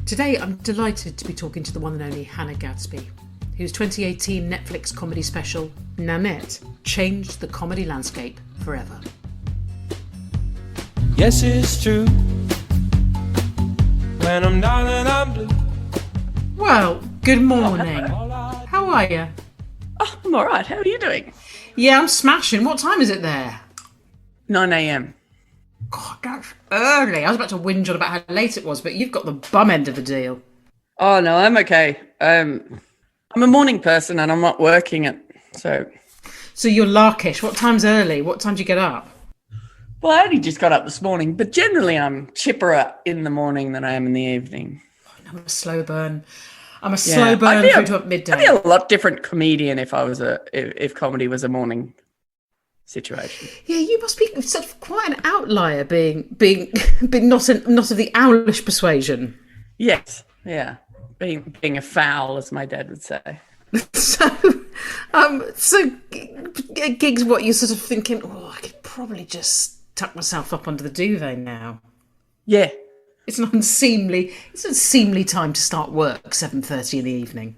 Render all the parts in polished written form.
Today I'm delighted to be talking to the one and only Hannah Gadsby, whose 2018 Netflix comedy special, Nanette, changed the comedy landscape forever. Yes, it's true. When I'm down and I'm blue. Well, good morning. How are you? Oh, I'm all right. How are you doing? Yeah, I'm smashing. What time is it there? 9 a.m. God, that's early. I was about to whinge on about how late it was, but you've got the bum end of the deal. Oh, no, I'm okay. I'm a morning person and I'm not working it, so... So you're larkish. What time's early? What time do you get up? Well, I only just got up this morning, but generally I'm chipperer in the morning than I am in the evening. I'm a slow burn. Through to midday. I'd be a lot different comedian if if comedy was a morning situation. Yeah, you must be sort of quite an outlier, being not of the owlish persuasion. Yes, yeah, being a fowl, as my dad would say. So gigs, what you're sort of thinking? Oh, I could probably just tuck myself up under the duvet now. Yeah, it's an unseemly time to start work 7:30 in the evening.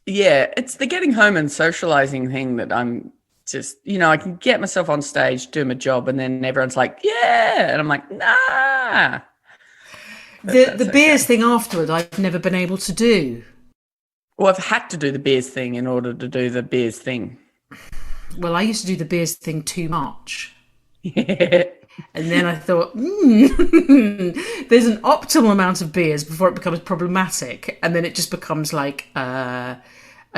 Yeah, it's the getting home and socializing thing that I'm just, I can get myself on stage, do my job, and then everyone's like, yeah. And I'm like, nah. The beers thing afterward, I've never been able to do. Well, I've had to do the beers thing in order to do the beers thing. Well, I used to do the beers thing too much. Yeah. And then I thought, there's an optimal amount of beers before it becomes problematic. And then it just becomes like a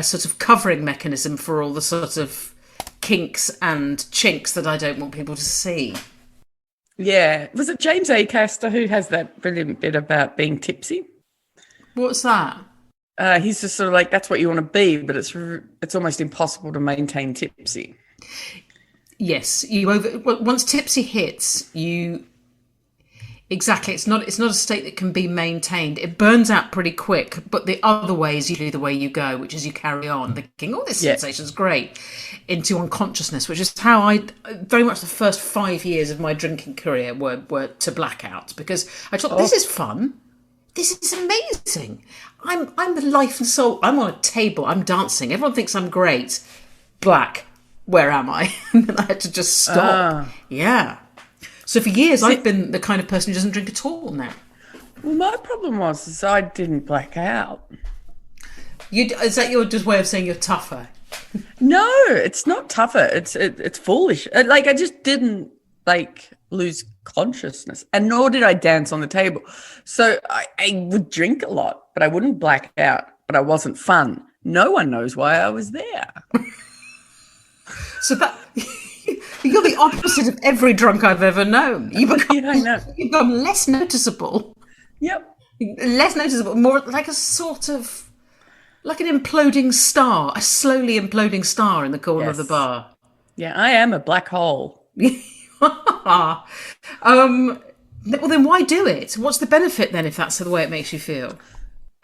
sort of covering mechanism for all the sort of kinks and chinks that I don't want people to see. Yeah. Was it James Acaster who has that brilliant bit about being tipsy? What's that? He's just sort of like, that's what you want to be, but it's almost impossible to maintain tipsy. Yes, once tipsy hits you. Exactly, it's not a state that can be maintained. It burns out pretty quick, but the other way is usually the way you go, which is you carry on thinking, "Oh, this sensation's great," into unconsciousness, which is how I very much the first 5 years of my drinking career were to blackout, because I thought this is fun, this is amazing. I'm the life and soul. I'm on a table. I'm dancing. Everyone thinks I'm great. Black. Where am I? And then I had to just stop. Yeah. So for years, I've been the kind of person who doesn't drink at all now. Well, my problem was I didn't black out. Is that your just way of saying you're tougher? No, it's not tougher. It's foolish. Like, I just didn't lose consciousness, and nor did I dance on the table. So I would drink a lot, but I wouldn't black out. But I wasn't fun. No one knows why I was there. So that you're the opposite of every drunk I've ever known. You become less noticeable. Yep. Less noticeable, more like a sort of like an imploding star, a slowly imploding star in the corner of the bar. Yeah, I am a black hole. Well, then why do it? What's the benefit then if that's the way it makes you feel?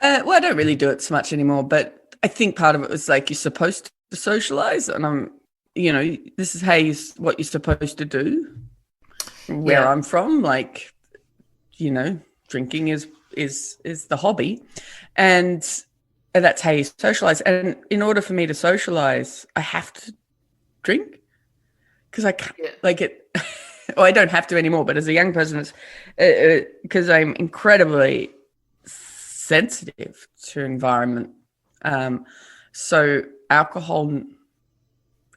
Well, I don't really do it so much anymore, but I think part of it was like you're supposed to socialize, and this is what you're supposed to do. Where I'm from, drinking is the hobby, and that's how you socialize. And in order for me to socialize, I have to drink, because I can't it. Well, I don't have to anymore, but as a young person, it's because I'm incredibly sensitive to environment. So alcohol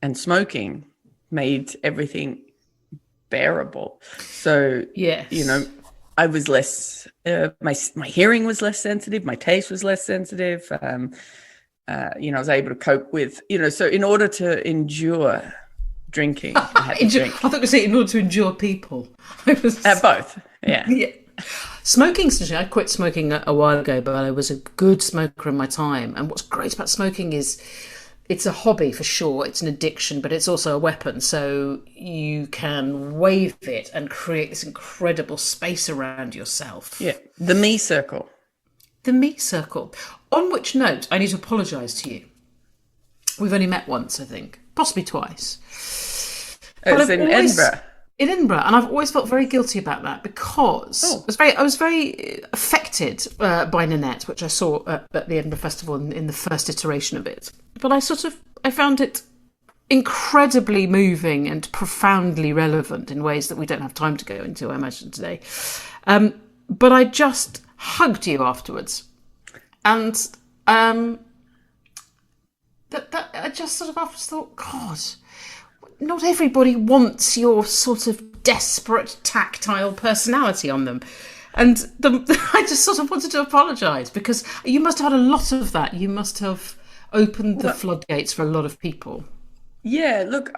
and smoking made everything bearable. So, I was less, my hearing was less sensitive, my taste was less sensitive. I was able to cope with, so in order to endure drinking, I had to drink. I thought you were saying in order to endure people. Both, yeah. Smoking, I quit smoking a while ago, but I was a good smoker in my time. And what's great about smoking is it's a hobby for sure. It's an addiction, but it's also a weapon. So you can wave it and create this incredible space around yourself. Yeah, the me circle. The me circle. On which note, I need to apologise to you. We've only met once, I think. Possibly twice. It's in Edinburgh. in Edinburgh, and I've always felt very guilty about that because I was very affected by Nanette, which I saw at the Edinburgh Festival in the first iteration of it. But I found it incredibly moving and profoundly relevant in ways that we don't have time to go into, I imagine, today. But I just hugged you afterwards, and that I just sort of afterwards thought, God, not everybody wants your sort of desperate, tactile personality on them. And I just sort of wanted to apologise because you must have had a lot of that. You must have opened the floodgates for a lot of people. Yeah, look,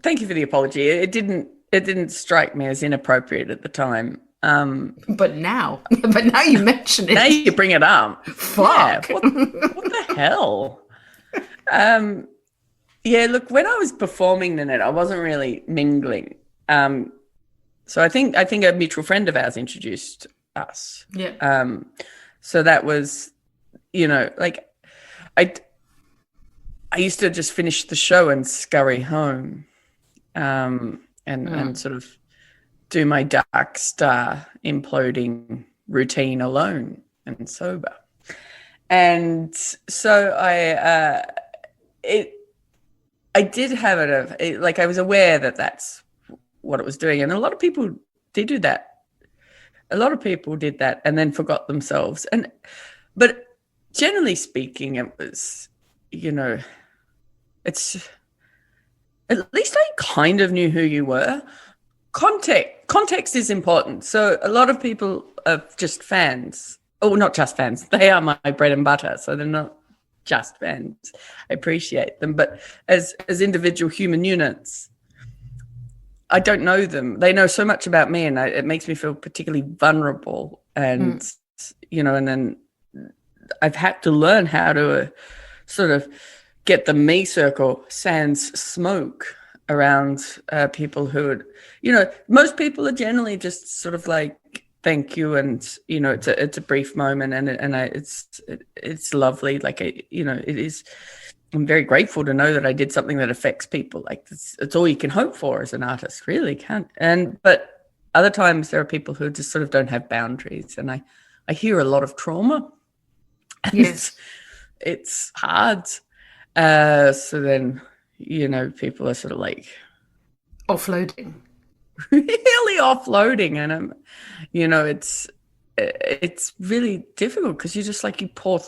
thank you for the apology. It didn't strike me as inappropriate at the time. But now you mention it. Now you bring it up. Fuck. Yeah, what the hell? Yeah, look, when I was performing Nanette, I wasn't really mingling. So I think a mutual friend of ours introduced us. Yeah. So that was, like I used to just finish the show and scurry home, and sort of do my dark star imploding routine alone and sober. And so I did have it, like I was aware that that's what it was doing. And a lot of people did do that. A lot of people did that and then forgot themselves. But generally speaking, it was, it's, at least I kind of knew who you were. Context is important. So a lot of people are just fans. Oh, not just fans. They are my bread and butter. So they're not just fans. I appreciate them. But as individual human units, I don't know them. They know so much about me, and it makes me feel particularly vulnerable. And, and then I've had to learn how to sort of get the me circle sans smoke around people who would, most people are generally just sort of like, thank you, and it's a brief moment, and it's lovely. Like it is. I'm very grateful to know that I did something that affects people. Like it's all you can hope for as an artist, really, can't. But other times there are people who just sort of don't have boundaries, and I hear a lot of trauma. Yes, it's hard. So then people are sort of like offloading. Really offloading, and it's really difficult because you're just like, you poor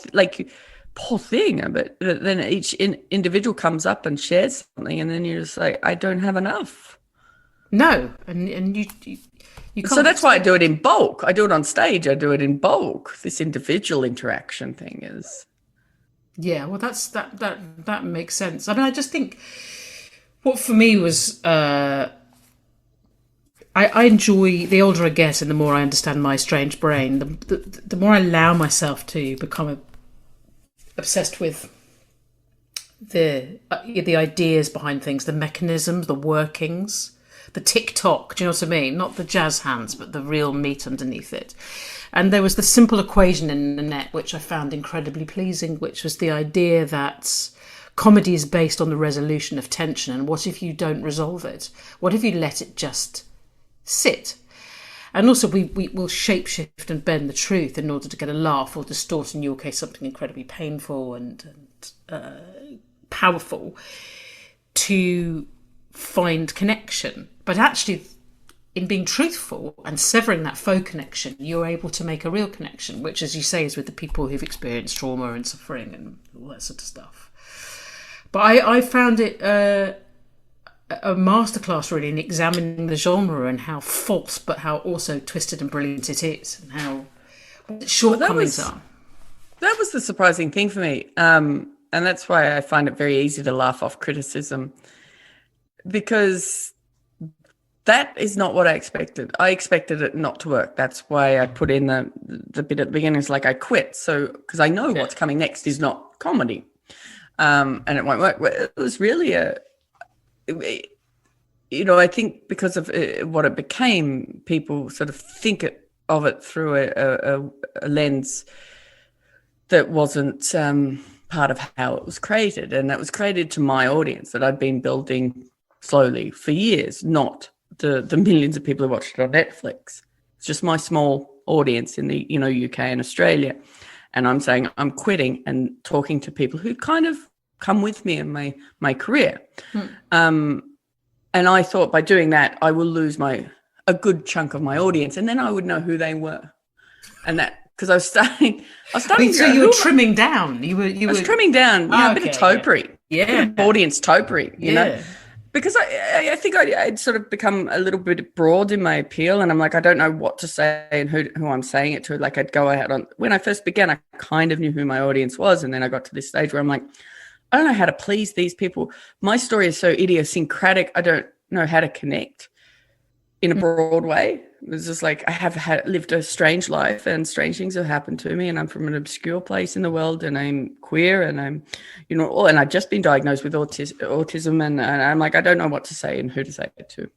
thing. But then each individual comes up and shares something, and then you're just like, I don't have enough. No, and you can't. So that's why I do it in bulk. I do it on stage. I do it in bulk. This individual interaction thing is. Yeah, well, that makes sense. I mean, I just think what for me was. I enjoy, the older I get and the more I understand my strange brain, the more I allow myself to become obsessed with the ideas behind things, the mechanisms, the workings, the tick-tock, do you know what I mean? Not the jazz hands, but the real meat underneath it. And there was the simple equation in Nanette, which I found incredibly pleasing, which was the idea that comedy is based on the resolution of tension. And what if you don't resolve it? What if you let it just sit? And also we will shapeshift and bend the truth in order to get a laugh, or distort, in your case, something incredibly painful and powerful, to find connection. But actually, in being truthful and severing that faux connection, you're able to make a real connection, which, as you say, is with the people who've experienced trauma and suffering and all that sort of stuff. But I found it a masterclass, really, in examining the genre and how false but how also twisted and brilliant it is, and how its shortcomings are. That was the surprising thing for me, and that's why I find it very easy to laugh off criticism, because that is not what I expected. I expected it not to work. That's why I put in the bit at the beginning. It's like I quit, so because I know what's coming next is not comedy, and it won't work. It was really I think because of what it became, people sort of think of it through a lens that wasn't part of how it was created. And that was created to my audience that I'd been building slowly for years, not the millions of people who watched it on Netflix. It's just my small audience in the UK and Australia, and I'm saying I'm quitting and talking to people who kind of come with me in my career. And I thought by doing that I will lose a good chunk of my audience, and then I would know who they were, and that. Because I was starting. So you were trimming down. You were trimming down. A bit of topiary. Yeah. Bit of audience topiary. You know, because I think I'd sort of become a little bit broad in my appeal, and I'm like, I don't know what to say and who I'm saying it to. Like, I'd go out on. When I first began, I kind of knew who my audience was, and then I got to this stage where I'm like, I don't know how to please these people. My story is so idiosyncratic. I don't know how to connect in a broad way. It was just like I have lived a strange life, and strange things have happened to me, and I'm from an obscure place in the world, and I'm queer, and I'm, and I've just been diagnosed with autism, and I'm like, I don't know what to say and who to say it to.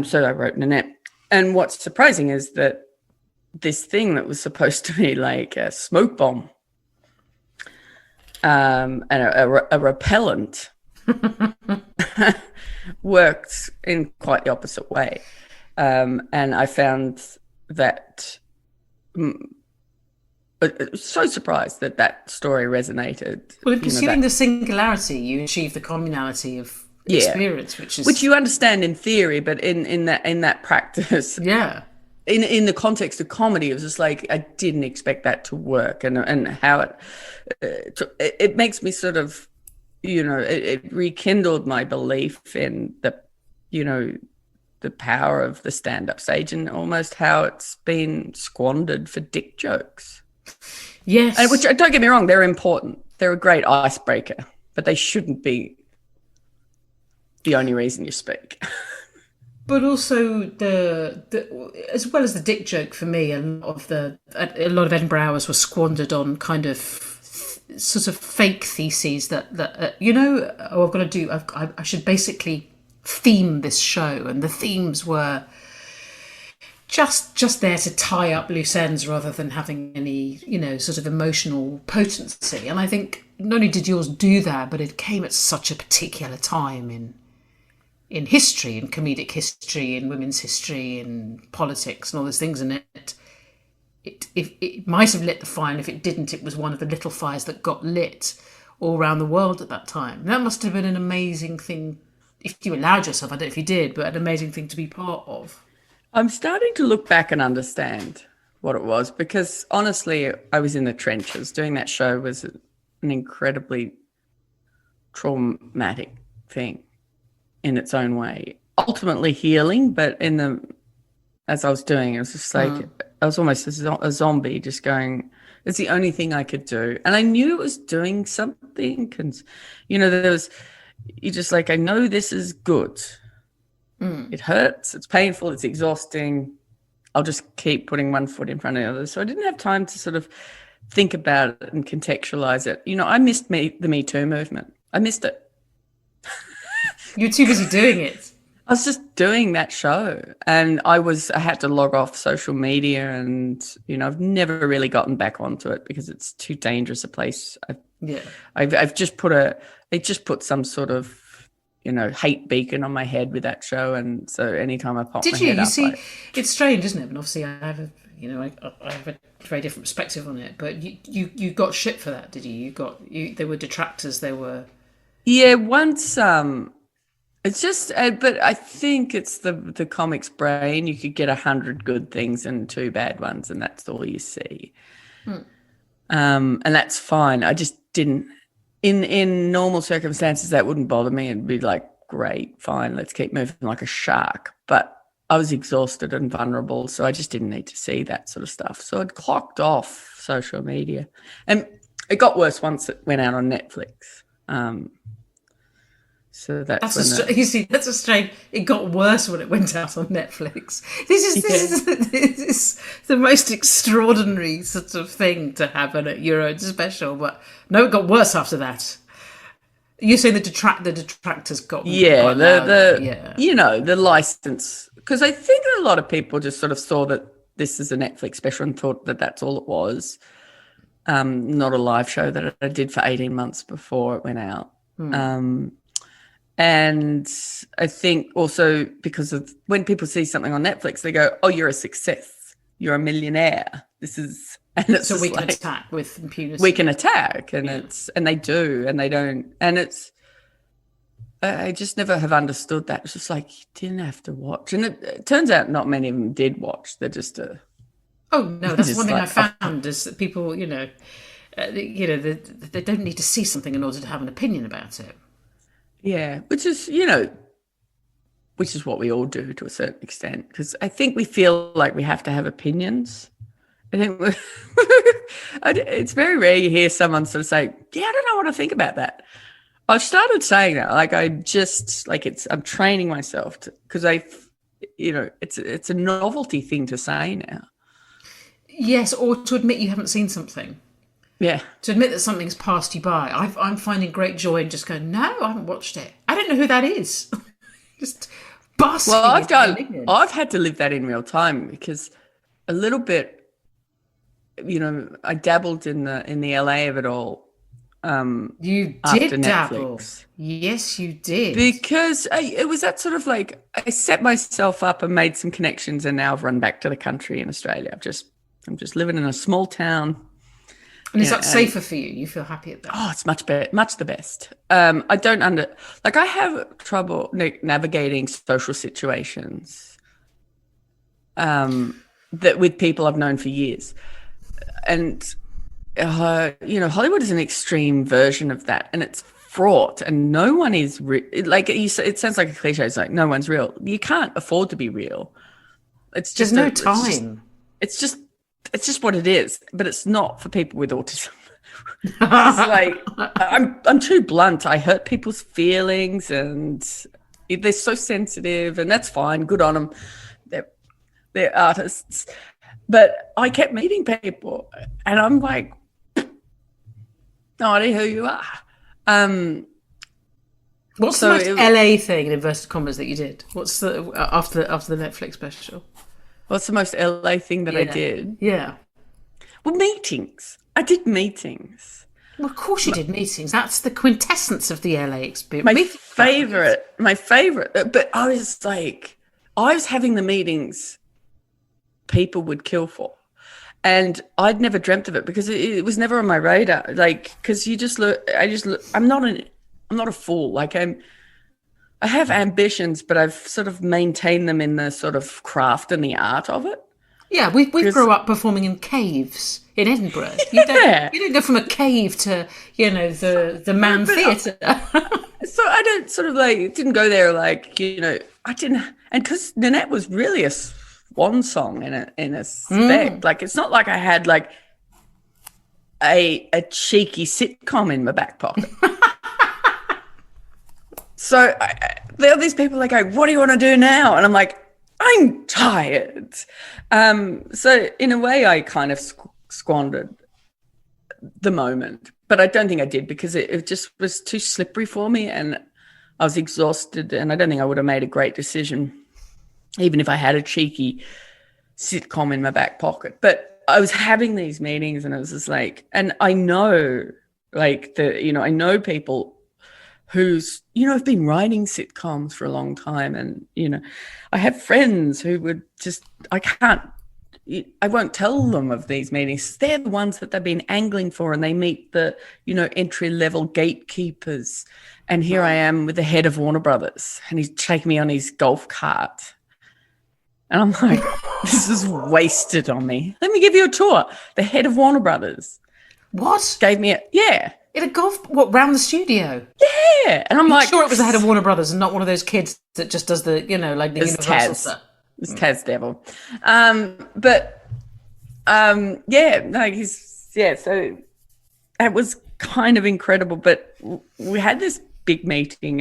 So I wrote Nanette. And what's surprising is that this thing that was supposed to be like a smoke bomb and a repellent worked in quite the opposite way. And I found that so surprised that story resonated. Well, in pursuing the singularity, you achieve the communality of experience, which you understand in theory, but in that practice, in the context of comedy, it was just like I didn't expect that to work, and how it makes me sort of, it rekindled my belief in the power of the stand-up stage, and almost how it's been squandered for dick jokes. Yes. And which, don't get me wrong, they're important. They're a great icebreaker, but they shouldn't be the only reason you speak. But also as well as the dick joke, for me, a lot of Edinburgh Hours was squandered on kind of sort of fake theses that I've got to do. I should basically theme this show, and the themes were just there to tie up loose ends rather than having any sort of emotional potency. And I think not only did yours do that, but it came at such a particular time in history, in comedic history, in women's history, in politics and all those things. And it might have lit the fire, and if it didn't, it was one of the little fires that got lit all around the world at that time. That must have been an amazing thing, if you allowed yourself, I don't know if you did, but an amazing thing to be part of. I'm starting to look back and understand what it was, because honestly, I was in the trenches. Doing that show was an incredibly traumatic thing in its own way. Ultimately healing, but as I was doing, it was just like, I was almost a zombie, just going, it's the only thing I could do. And I knew it was doing something, because, you're just like, I know this is good. It hurts, it's painful, it's exhausting. I'll just keep putting one foot in front of the other. So I didn't have time to sort of think about it and contextualize it. I missed the Me Too movement. I missed it. You were too busy doing it. I was just doing that show, and I had to log off social media, and I've never really gotten back onto it because it's too dangerous a place. I've just put some sort of hate beacon on my head with that show, and so anytime I pop my head up, it's strange, isn't it? And obviously I have a very different perspective on it, but you got shit for that, did you? There were detractors, there were once it's just but I think it's the comic's brain. You could get 100 good things and 2 bad ones, and that's all you see. And that's fine. I just didn't in normal circumstances that wouldn't bother me. It'd be like, great, fine, let's keep moving like a shark. But I was exhausted and vulnerable, so I just didn't need to see that sort of stuff. So I'd clocked off social media, and it got worse once it went out on Netflix. So that's a strange. It got worse when it went out on Netflix. This is the most extraordinary sort of thing to happen at your own special. But no, it got worse after that. You're saying the detractors got the license, because I think a lot of people just sort of saw that this is a Netflix special and thought that that's all it was. Not a live show that I did for 18 months before it went out. And I think also because of when people see something on Netflix, they go, "Oh, you're a success. You're a millionaire. This is," and it's so just we can like, attack with impunity. we can attack, and and they do, and they don't, and it's. I just never have understood that. It's just like you didn't have to watch, and it turns out not many of them did watch. They're just Oh no, that's one thing like, I found is that people, they don't need to see something in order to have an opinion about it. yeah, which is what we all do to a certain extent, because I think we feel like we have to have opinions. I think it's very rare you hear someone sort of say, "Yeah, I don't know what to think about that." I've started saying that, like I'm training myself because it's a novelty thing to say now. Yes, or to admit you haven't seen something. Yeah. To admit that something's passed you by. I'm finding great joy in just going, no, I haven't watched it. I don't know who that is. Just basking. Well, I've had to live that in real time because a little bit, I dabbled in the LA of it all. You did dabble. Yes, you did. Because it was that sort of like I set myself up and made some connections, and now I've run back to the country in Australia. I'm just living in a small town. And is that safer for you? You feel happy at that? Oh, it's much better, much the best. I don't I have trouble navigating social situations that with people I've known for years. And, Hollywood is an extreme version of that, and it's fraught, and no one is it sounds like a cliche. It's like no one's real. You can't afford to be real. It's just there's no time. It's just what it is, but it's not for people with autism. It's like I'm too blunt. I hurt people's feelings, and they're so sensitive, and that's fine. Good on them. They're artists. But I kept meeting people, and I'm like, no idea who you are. What's the most LA thing in inverted commas that you did? What's the after the Netflix special? What's the most LA thing that I did? Yeah. Well, meetings. I did meetings. Well, of course you did meetings. That's the quintessence of the LA experience. My favorite. But I was having the meetings people would kill for. And I'd never dreamt of it because it was never on my radar. Like, because I'm not a fool. Like I have ambitions, but I've sort of maintained them in the sort of craft and the art of it. Yeah, we grew up performing in caves in Edinburgh. You don't go from a cave to, the Man Theatre. So I don't sort of didn't go there I didn't, and because Nanette was really a swan song in a spec. Like, it's not like I had a cheeky sitcom in my back pocket. So there are these people go, what do you want to do now? And I'm like, I'm tired. So in a way, I kind of squandered the moment, but I don't think I did because it just was too slippery for me, and I was exhausted, and I don't think I would have made a great decision, even if I had a cheeky sitcom in my back pocket. But I was having these meetings, and it was just and I know, I know people who's, have been writing sitcoms for a long time. And, I have friends who would just, I won't tell them of these meetings. They're the ones that they've been angling for, and they meet the, entry-level gatekeepers. And here I am with the head of Warner Brothers, and he's taking me on his golf cart. And I'm like, this is wasted on me. Let me give you a tour. The head of Warner Brothers. What? Gave me In a golf, round the studio? Yeah. And I'm like, sure it was the head of Warner Brothers and not one of those kids that just does the, the Universal Taz. stuff. It's Taz Devil. So it was kind of incredible, but we had this big meeting,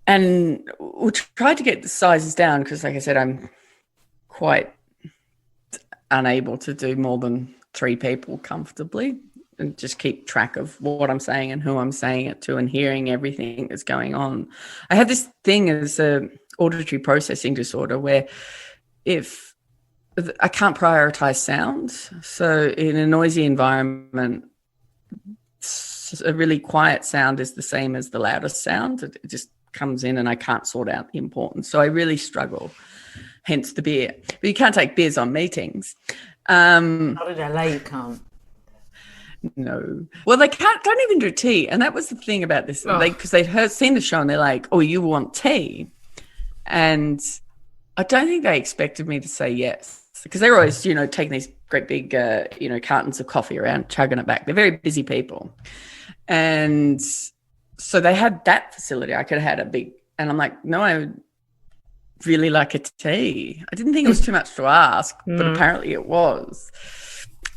and we tried to get the sizes down because, like I said, I'm quite unable to do more than 3 people comfortably and just keep track of what I'm saying and who I'm saying it to and hearing everything that's going on. I have this thing as a auditory processing disorder where if I can't prioritize sounds, so in a noisy environment, a really quiet sound is the same as the loudest sound. It just comes in and I can't sort out the importance. So I really struggle, hence the beer. But you can't take beers on meetings. Not in LA, you can't. No. Well, they don't even do tea. And that was the thing about this. Because they'd seen the show and they're like, oh, you want tea? And I don't think they expected me to say yes. Because they're always, taking these great big, cartons of coffee around, chugging it back. They're very busy people. And so they had that facility. I could have had a big, and I'm like, no, I would really like a tea. I didn't think it was too much to ask, but apparently it was.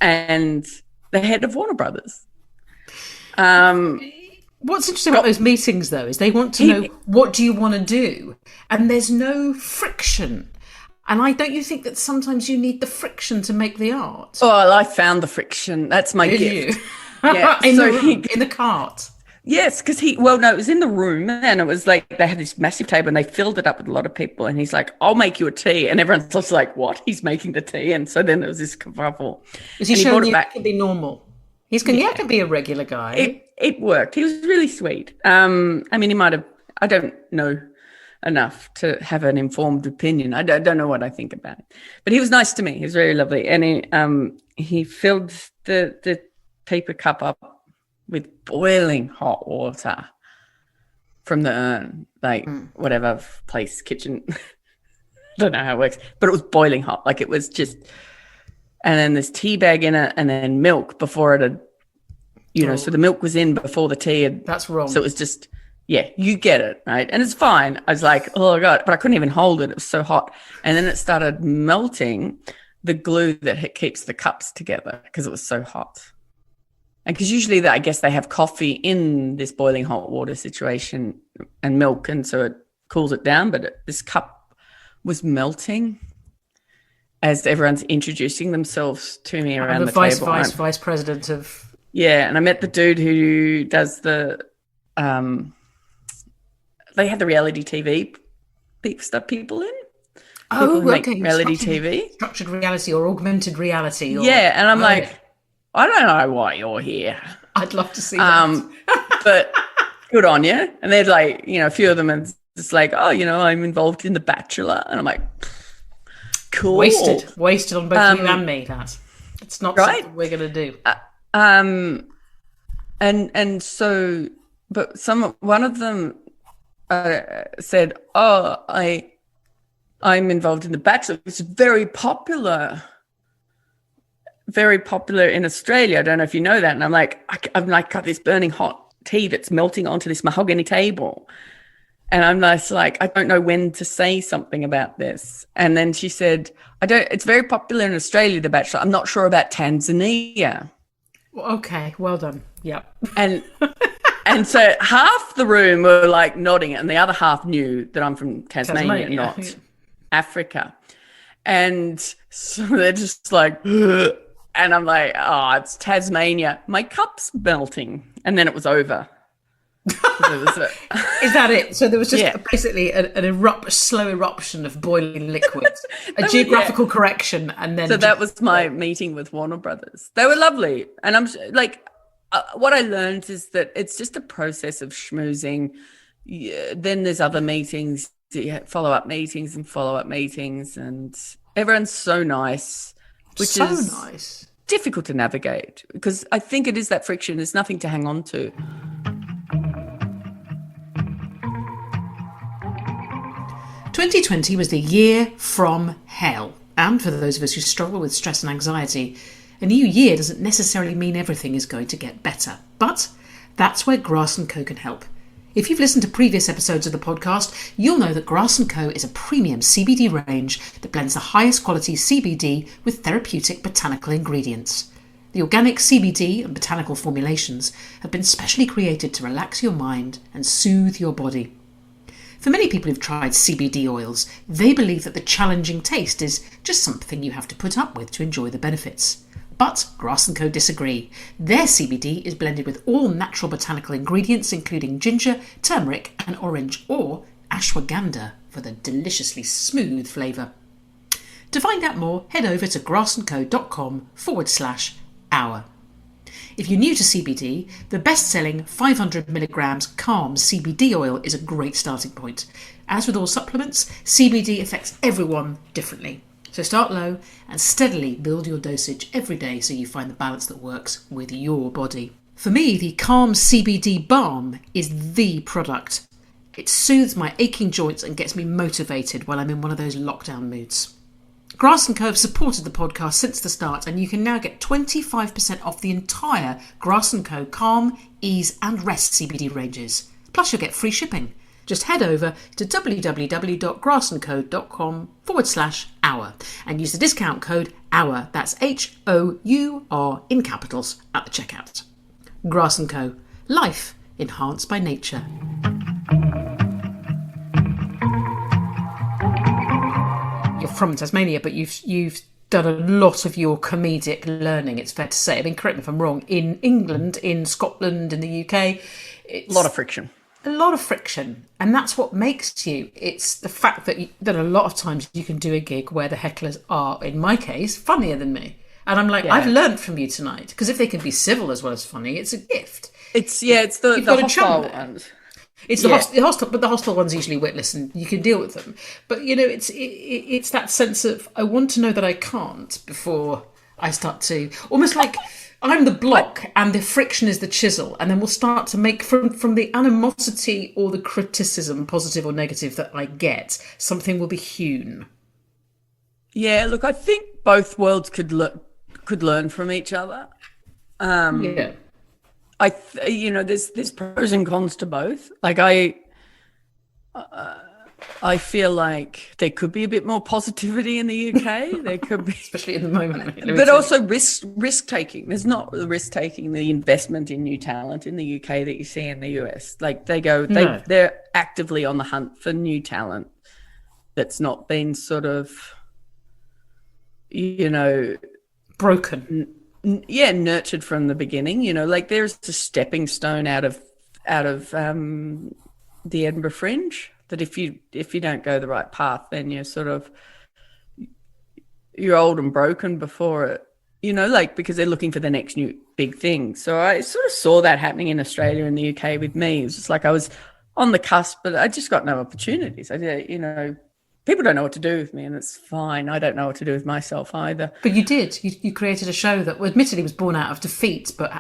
And the head of Warner Brothers. What's interesting about those meetings, though, is they want to know, what do you want to do? And there's no friction. And don't you think that sometimes you need the friction to make the art? Oh, well, I found the friction. That's my gift. Yeah. in the cart. Yes, because it was in the room, and it was like they had this massive table and they filled it up with a lot of people, and he's like, I'll make you a tea. And everyone's just like, what? He's making the tea. And so then there was this kerfuffle. Is he showing you it can be normal? He's going, I can be a regular guy. It worked. He was really sweet. I mean, he might have, I don't know enough to have an informed opinion. I don't know what I think about it. But he was nice to me. He was very lovely. And he filled the paper cup up with boiling hot water from the urn, like whatever place, kitchen. Don't know how it works, but it was boiling hot. Like it was just, and then there's tea bag in it and then milk before it had, so the milk was in before the tea had. That's wrong. So it was just, you get it, right? And it's fine. I was like, oh, God, but I couldn't even hold it. It was so hot. And then it started melting the glue that keeps the cups together because it was so hot. And because usually I guess they have coffee in this boiling hot water situation and milk, and so it cools it down. But this cup was melting as everyone's introducing themselves to me around the table. Vice president of... Yeah, and I met the dude who does the... they had the reality TV stuff people in. Okay. Reality TV. Structured reality or augmented reality. Yeah, and I'm like... I don't know why you're here. I'd love to see that. But good on you. And they're like, a few of them are just like, oh, I'm involved in The Bachelor. And I'm like, cool. Wasted on both you and me, that. It's not something we're going to do. And so, but one of them said, oh, I'm involved in The Bachelor. It's very popular in Australia. I don't know if you know that. And I'm like, I've got this burning hot tea that's melting onto this mahogany table. And I'm just like, I don't know when to say something about this. And then she said, it's very popular in Australia, The Bachelor. I'm not sure about Tanzania. Okay, well done. Yep. And so half the room were like nodding, and the other half knew that I'm from Tasmania. Not Africa. And so they're just like, ugh. And I'm like, oh, it's Tasmania. My cup's melting. And then it was over. Is that it? So there was just basically a slow eruption of boiling liquid, a geographical correction, and then... So that was my meeting with Warner Brothers. They were lovely. And I'm like, what I learned is that it's just a process of schmoozing. Then there's other meetings, follow-up meetings, and everyone's so nice. Which is nice. Difficult to navigate because I think it is that friction. There's nothing to hang on to. "2020 was the year from hell. And for those of us who struggle with stress and anxiety, a new year doesn't necessarily mean everything is going to get better. But that's where Grass & Co can help. If you've listened to previous episodes of the podcast, you'll know that Grass & Co is a premium CBD range that blends the highest quality CBD with therapeutic botanical ingredients. The organic CBD and botanical formulations have been specially created to relax your mind and soothe your body. For many people who've tried CBD oils, they believe that the challenging taste is just something you have to put up with to enjoy the benefits. But Grass & Co disagree. Their CBD is blended with all natural botanical ingredients, including ginger, turmeric and orange or ashwagandha for the deliciously smooth flavour. To find out more, head over to grassandco.com/hour. If you're new to CBD, the best-selling 500 milligrams Calm CBD oil is a great starting point. As with all supplements, CBD affects everyone differently. So start low and steadily build your dosage every day so you find the balance that works with your body. For me, the Calm CBD Balm is the product. It soothes my aching joints and gets me motivated while I'm in one of those lockdown moods. Grass & Co have supported the podcast since the start, and you can now get 25% off the entire Grass & Co Calm, Ease and Rest CBD ranges. Plus you'll get free shipping. Just head over to www.grassandco.com/hour and use the discount code HOUR, that's HOUR in capitals, at the checkout. Grass & Co. Life enhanced by nature. You're from Tasmania, but you've done a lot of your comedic learning, it's fair to say. I mean, correct me if I'm wrong. In England, in Scotland, in the UK, it's A lot of friction. A lot of friction, and that's what makes you. It's the fact that a lot of times you can do a gig where the hecklers are, in my case, funnier than me. And I'm like, I've learned from you tonight, because if they can be civil as well as funny, it's a gift. It's the hostile ones. It's the hostile, but the hostile ones usually witless, and you can deal with them. But it's that sense of I want to know that I can't before I start to almost like I'm the block and the friction is the chisel, and then we'll start to make from the animosity or the criticism, positive or negative, that I get, something will be hewn. Yeah, look, I think both worlds could learn from each other. There's pros and cons to both. Like I feel like there could be a bit more positivity in the UK. There could be, especially in the moment, but also risk taking. There's not the risk taking, the investment in new talent in the UK that you see in the US. Like they're actively on the hunt for new talent that's not been sort of, broken. Nurtured from the beginning. Like there's a stepping stone out of the Edinburgh Fringe. That if you don't go the right path, then you're old and broken before it, because they're looking for the next new big thing. So I sort of saw that happening in Australia and the UK with me. It was just like I was on the cusp, but I just got no opportunities. People don't know what to do with me, and it's fine. I don't know what to do with myself either. But you did. You created a show that admittedly was born out of defeat, but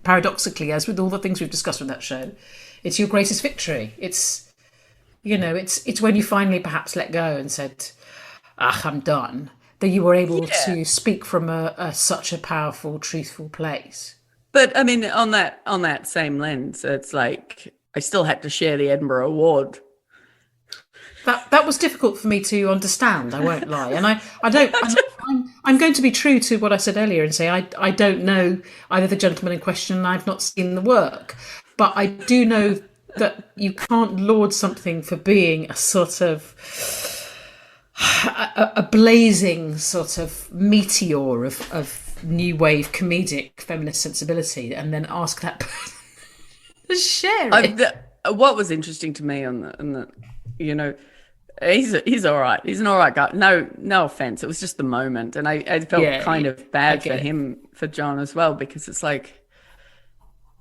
paradoxically, as with all the things we've discussed with that show, it's your greatest victory. It's when you finally perhaps let go and said, I'm done, that you were able to speak from such a powerful, truthful place. But I mean, on that same lens, it's like I still had to share the Edinburgh Award. That was difficult for me to understand, I won't lie. And I'm going to be true to what I said earlier and say I don't know either the gentleman in question, and I've not seen the work. But I do know that you can't laud something for being a sort of a blazing sort of meteor of new wave comedic feminist sensibility, and then ask that person to share it. What was interesting to me on the he's all right. He's an all right guy. No offense. It was just the moment, and I felt kind of bad for him, for John as well, because it's like.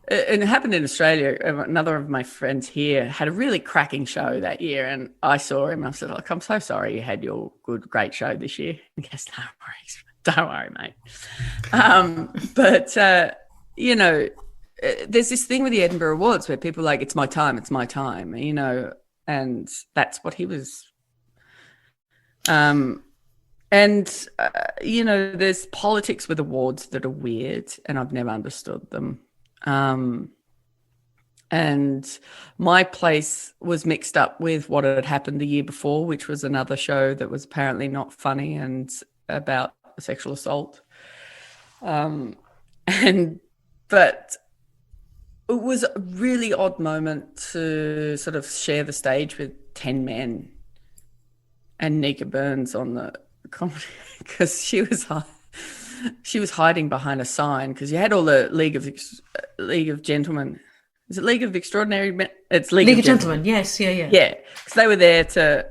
It happened in Australia. Another of my friends here had a really cracking show that year, and I saw him. I said, "Look, I'm so sorry you had your great show this year." And he goes, "Don't worry, mate." There's this thing with the Edinburgh Awards where people are like, "It's my time, and that's what he was. There's politics with awards that are weird, and I've never understood them. And my place was mixed up with what had happened the year before, which was another show that was apparently not funny and about sexual assault. But it was a really odd moment to sort of share the stage with 10 men and Nika Burns on the comedy, because she was hiding behind a sign, because you had all the League of Gentlemen. Is it League of Extraordinary Men? It's League of Gentlemen. Yes, yeah. Yeah, because they were there to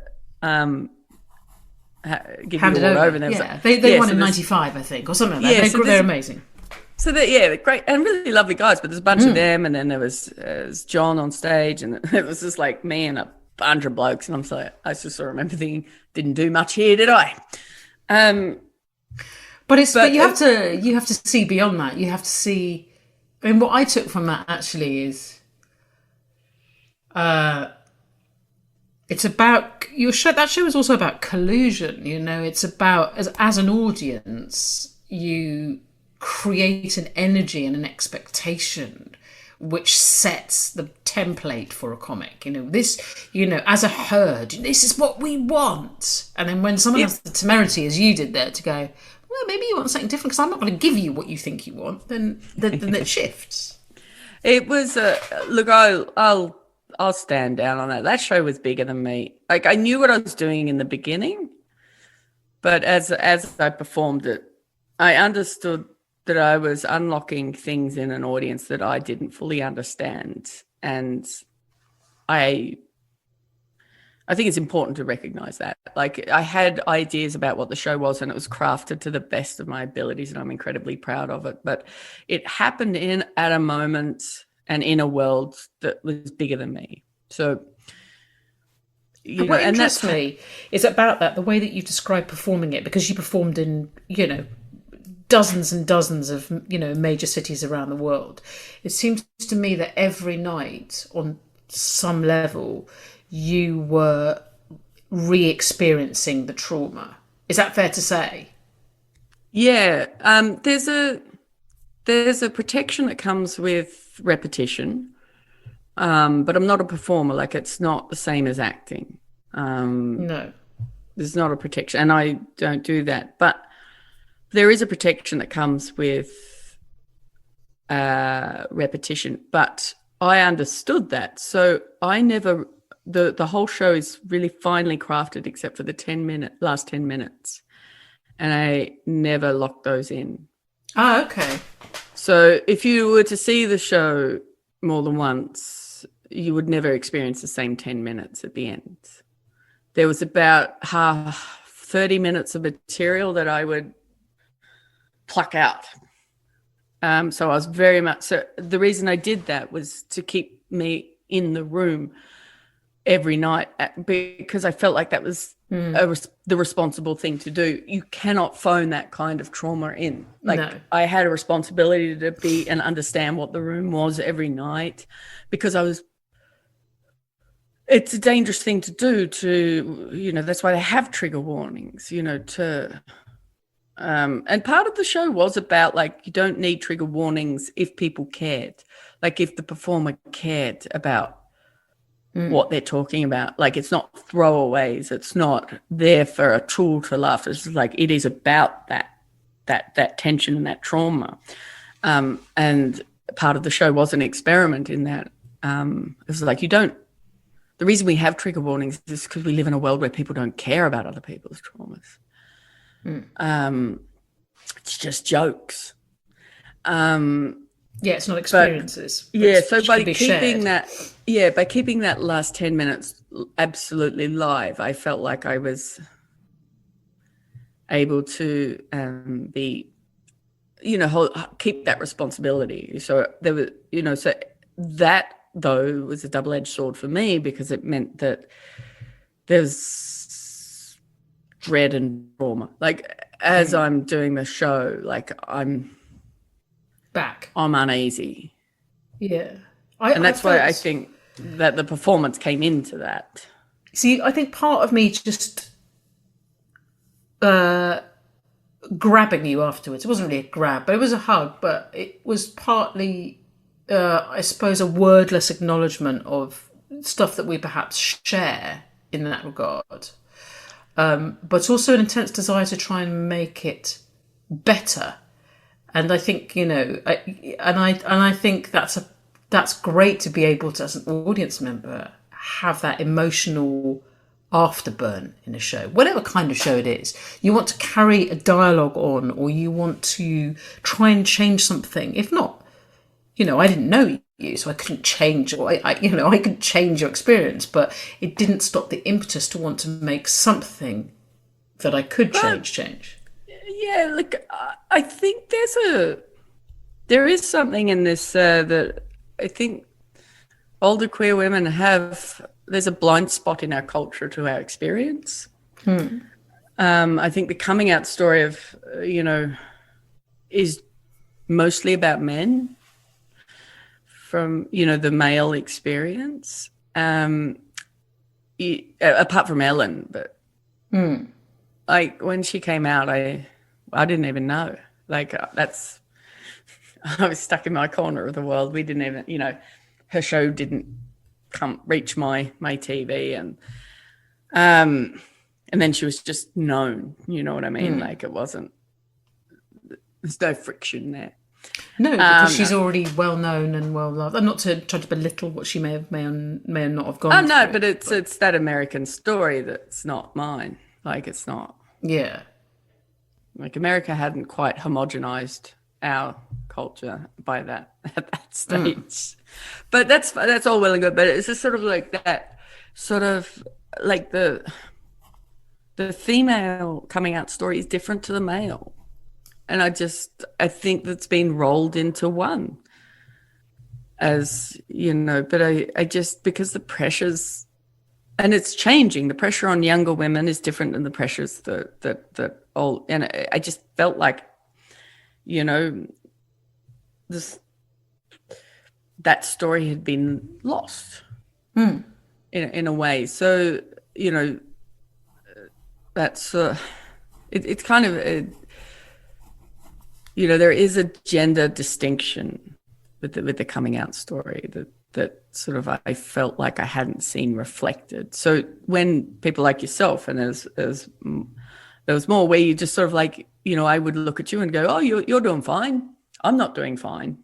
give hand you it all over. And they won in 95, I think, or something like that. They're amazing. So they're great and really lovely guys, but there's a bunch of them, and then there was John on stage, and it was just like me and a bunch of blokes, and I just sort of remember thinking, didn't do much here, did I? But you have to see beyond that. You have to see. I mean, what I took from that actually is, it's about your show. That show is also about collusion. You know, it's about as an audience, you create an energy and an expectation which sets the template for a comic. You know, this, you know, as a herd, this is what we want. And then when someone has the temerity, as you did there, to go, well, maybe you want something different because I'm not going to give you what you think you want, then it shifts. It was look, I'll stand down on that. That show was bigger than me. Like, I knew what I was doing in the beginning, but as I performed it, I understood that I was unlocking things in an audience that I didn't fully understand. And I think it's important to recognize that. Like, I had ideas about what the show was, and it was crafted to the best of my abilities, and I'm incredibly proud of it. But it happened at a moment and in a world that was bigger than me. So, what interests me is about that, the way that you describe performing it, because you performed in, you know, dozens and dozens of, you know, major cities around the world. It seems to me that every night, on some level, you were re-experiencing the trauma. Is that fair to say? Yeah. There's a protection that comes with repetition, but I'm not a performer. Like, it's not the same as acting. No. There's not a protection, and I don't do that. But there is a protection that comes with repetition. But I understood that. So I never... The whole show is really finely crafted except for the last 10 minutes. And I never locked those in. Oh, okay. So if you were to see the show more than once, you would never experience the same 10 minutes at the end. There was about 30 minutes of material that I would pluck out. So I was very much... So the reason I did that was to keep me in the room every night, because I felt like that was the responsible thing to do. You cannot phone that kind of trauma in. Like, no. I had a responsibility to be and understand what the room was every night, because it's a dangerous thing to do, to, you know, that's why they have trigger warnings, you know, and part of the show was about, like, you don't need trigger warnings if people cared. Like, if the performer cared about what they're talking about. Like, it's not throwaways. It's not there for a tool to laugh. It's like, it is about that tension and that trauma. And part of the show was an experiment in that. It was like, the reason we have trigger warnings is because we live in a world where people don't care about other people's traumas. It's just jokes. Yeah, it's not experiences. So by keeping by keeping that last 10 minutes absolutely live, I felt like I was able to be, you know, keep that responsibility. So there was, you know, so that though was a double-edged sword for me, because it meant that there's dread and trauma. Like, as I'm doing the show, like, I'm uneasy. Yeah. And that's why I think that the performance came into that. See, I think part of me just grabbing you afterwards, it wasn't really a grab, but it was a hug, but it was partly, I suppose, a wordless acknowledgement of stuff that we perhaps share in that regard. But also an intense desire to try and make it better. And I think, you know, I think that's great to be able to, as an audience member, have that emotional afterburn in a show, whatever kind of show it is. You want to carry a dialogue on, or you want to try and change something. If not, you know, I didn't know you, so I couldn't change, or I could change your experience, but it didn't stop the impetus to want to make something that I could change. Yeah, like, I think there's there is something in this that I think older queer women have. There's a blind spot in our culture to our experience. I think the coming out story of, is mostly about men from, the male experience. Apart from Ellen, but when she came out, I didn't even know. Like I was stuck in my corner of the world. We didn't even, her show didn't reach my TV, and then she was just known. You know what I mean? Like it wasn't. There's no friction there. No, because she's already well known and well loved. And not to try to belittle what she may or not have gone. No, but it's that American story that's not mine. Like it's not. Yeah. Like America hadn't quite homogenized our culture by that at that stage. But that's all well and good. But it's just sort of like that, sort of like the female coming out story is different to the male. And I think that's been rolled into one, as but I just, because the pressures, and it's changing, the pressure on younger women is different than the pressures that old, and I just felt like, that story had been lost in a way. So, that's, it's kind of, there is a gender distinction with the coming out story that sort of I felt like I hadn't seen reflected. So when people like yourself, and as there was more where you just sort of like, I would look at you and go, oh, you're doing fine. I'm not doing fine.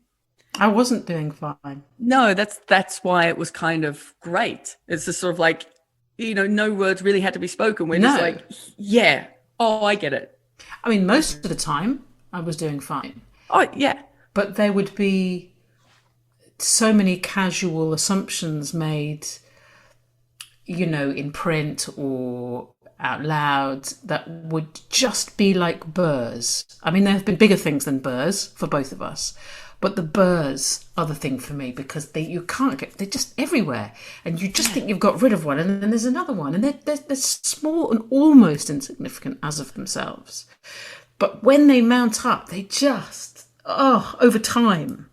I wasn't doing fine. No, that's why it was kind of great. It's just sort of like, no words really had to be spoken. We're just like, yeah, oh, I get it. I mean, most of the time I was doing fine. Oh, yeah. But there would be so many casual assumptions made, in print or out loud that would just be like burrs. I mean, there have been bigger things than burrs for both of us, but the burrs are the thing for me, because they're just everywhere, and you just think you've got rid of one, and then there's another one, and they're small and almost insignificant as of themselves. But when they mount up, they just, over time.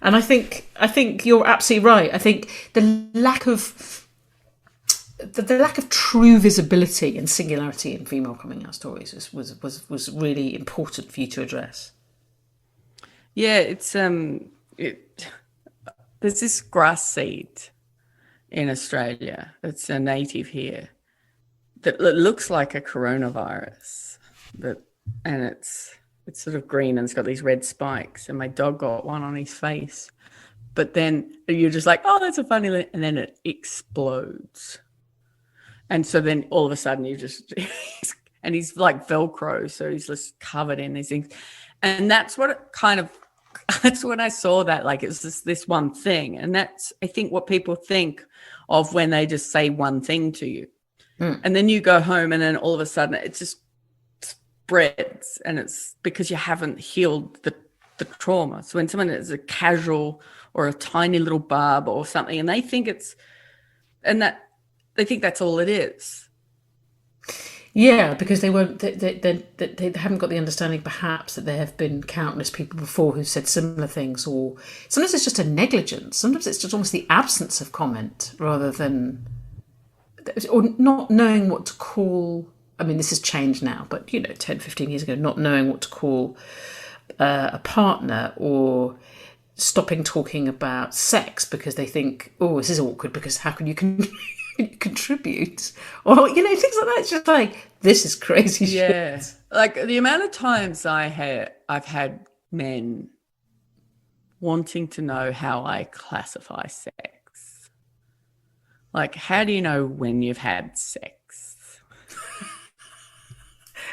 And I think you're absolutely right. I think the lack of true visibility and singularity in female coming out stories was really important for you to address. Yeah, it's there's this grass seed in Australia that's a native here that looks like a coronavirus, and it's sort of green and it's got these red spikes, and my dog got one on his face. But then you're just like, oh, that's a funny, and then it explodes. And so then all of a sudden you just, and he's like Velcro, so he's just covered in these things. And that's what that's when I saw that, like, it's just this one thing. And that's, I think, what people think of when they just say one thing to you. And then you go home and then all of a sudden it just spreads, and it's because you haven't healed the trauma. So when someone is a casual or a tiny little barb or something, and they think they think that's all it is. Yeah, because they won't. They haven't got the understanding, perhaps, that there have been countless people before who said similar things, or sometimes it's just a negligence. Sometimes it's just almost the absence of comment, rather than, or not knowing what to call. I mean, this has changed now, but 10, 15 years ago, not knowing what to call a partner, or stopping talking about sex because they think, oh, this is awkward because how can you contribute, or things like that. It's just like, this is crazy shit. Yeah, like the amount of times I've had men wanting to know how I classify sex. Like, how do you know when you've had sex?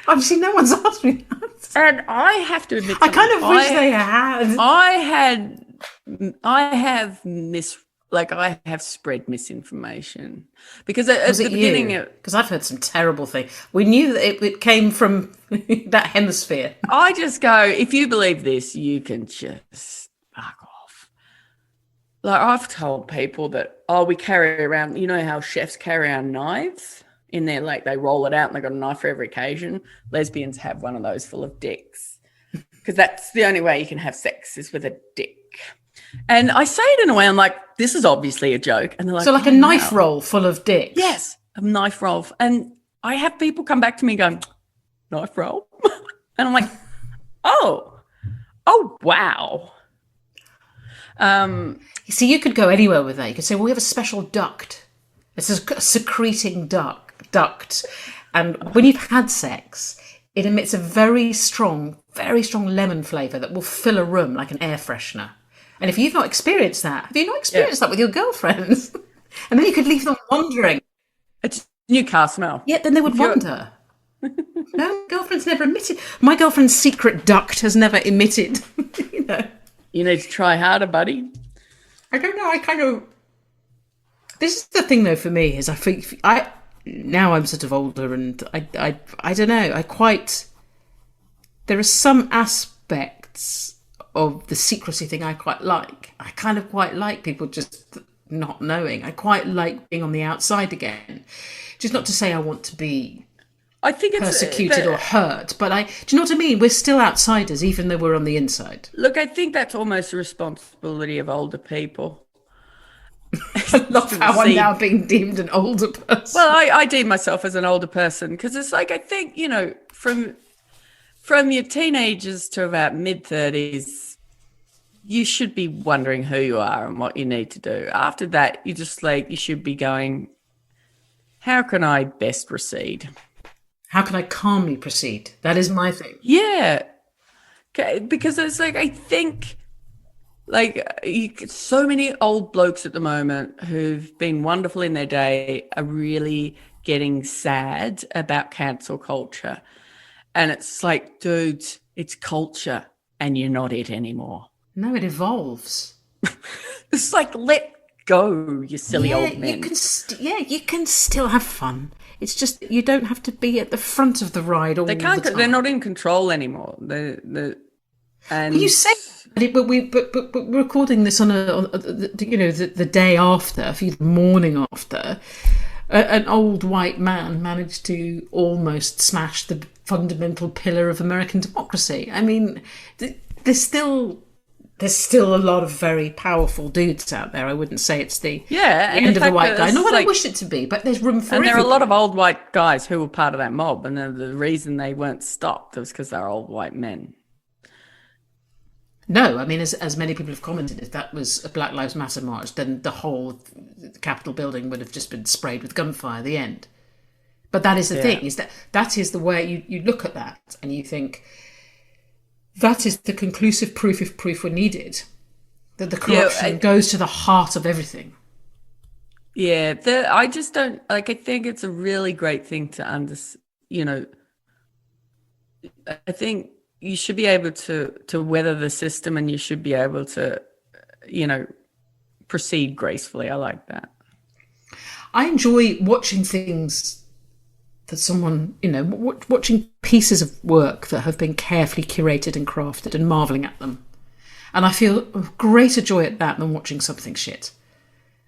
Obviously, no one's asked me that. And I have to admit, I kind of wish they had. I have like I have spread misinformation because at the beginning, because I've heard some terrible things. We knew that it came from that hemisphere. I just go, if you believe this, you can just fuck off. Like I've told people that, we carry around, you know how chefs carry around knives in there, like they roll it out and they've got a knife for every occasion. Lesbians have one of those full of dicks because that's the only way you can have sex is with a dick. And I say it in a way, I'm like, this is obviously a joke. And they're like, so like a knife roll full of dicks? Yes, a knife roll. And I have people come back to me going, knife roll? And I'm like, oh, wow. You see, you could go anywhere with that. You could say, well, we have a special duct. It's a secreting duct. And when you've had sex, it emits a very strong lemon flavour that will fill a room like an air freshener. And if you've not experienced that, have you not experienced that with your girlfriends? And then you could leave them wondering. It's new car smell. Yeah, then they would wonder. No, girlfriend's never emitted. My girlfriend's secret duct has never emitted. You know. You need to try harder, buddy. I don't know. This is the thing, though, for me, is now I'm sort of older and I don't know. There are some aspects of the secrecy thing I quite like. I kind of quite like people just not knowing. I quite like being on the outside again. Just not to say I want to be persecuted or hurt, but do you know what I mean? We're still outsiders, even though we're on the inside. Look, I think that's almost a responsibility of older people. I love how I'm now being deemed an older person. Well, I deem myself as an older person because it's like I think, you know, from your teenagers to about mid-30s, you should be wondering who you are and what you need to do. After that, you should be going, how can I best proceed? How can I calmly proceed? That is my thing. Yeah. Okay, because it's like, I think, so many old blokes at the moment who've been wonderful in their day are really getting sad about cancel culture. And it's like, dude, it's culture and you're not it anymore. No, it evolves. It's like, let go, you silly old men. You can still have fun. It's just you don't have to be at the front of the ride all the time. They're not in control anymore. You say, but we're recording this on the day after, the morning after. An old white man managed to almost smash the fundamental pillar of American democracy. I mean, there's still a lot of very powerful dudes out there. I wouldn't say it's the end of the white guy. Not what I wish it to be, but there's room for and everything. there are a lot of old white guys who were part of that mob, and the reason they weren't stopped was because they're old white men. No, I mean, as many people have commented, if that was a Black Lives Matter march, then the whole Capitol building would have just been sprayed with gunfire at the end. But that is the thing, is that is the way you look at that and you think, that is the conclusive proof, if proof were needed, that the corruption goes to the heart of everything. Yeah, I just don't, I think it's a really great thing to understand, I think you should be able to weather the system and you should be able to, proceed gracefully. I like that. I enjoy watching things that someone, watching pieces of work that have been carefully curated and crafted and marvelling at them. And I feel greater joy at that than watching something shit.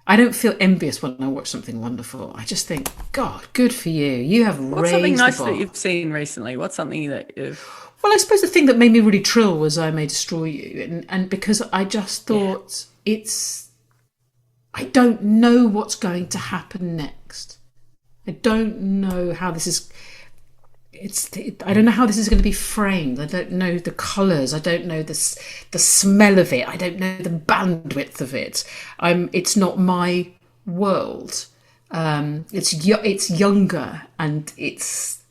I don't feel envious when I watch something wonderful. I just think, God, good for you. You have raised the bar. What's something nice that you've seen recently? What's something that you've... Well, I suppose the thing that made me really trill was I May Destroy You. And because I just thought I don't know what's going to happen next. I don't know how this is... I don't know how this is going to be framed. I don't know the colours. I don't know the smell of it. I don't know the bandwidth of it. It's not my world. It's younger and it's...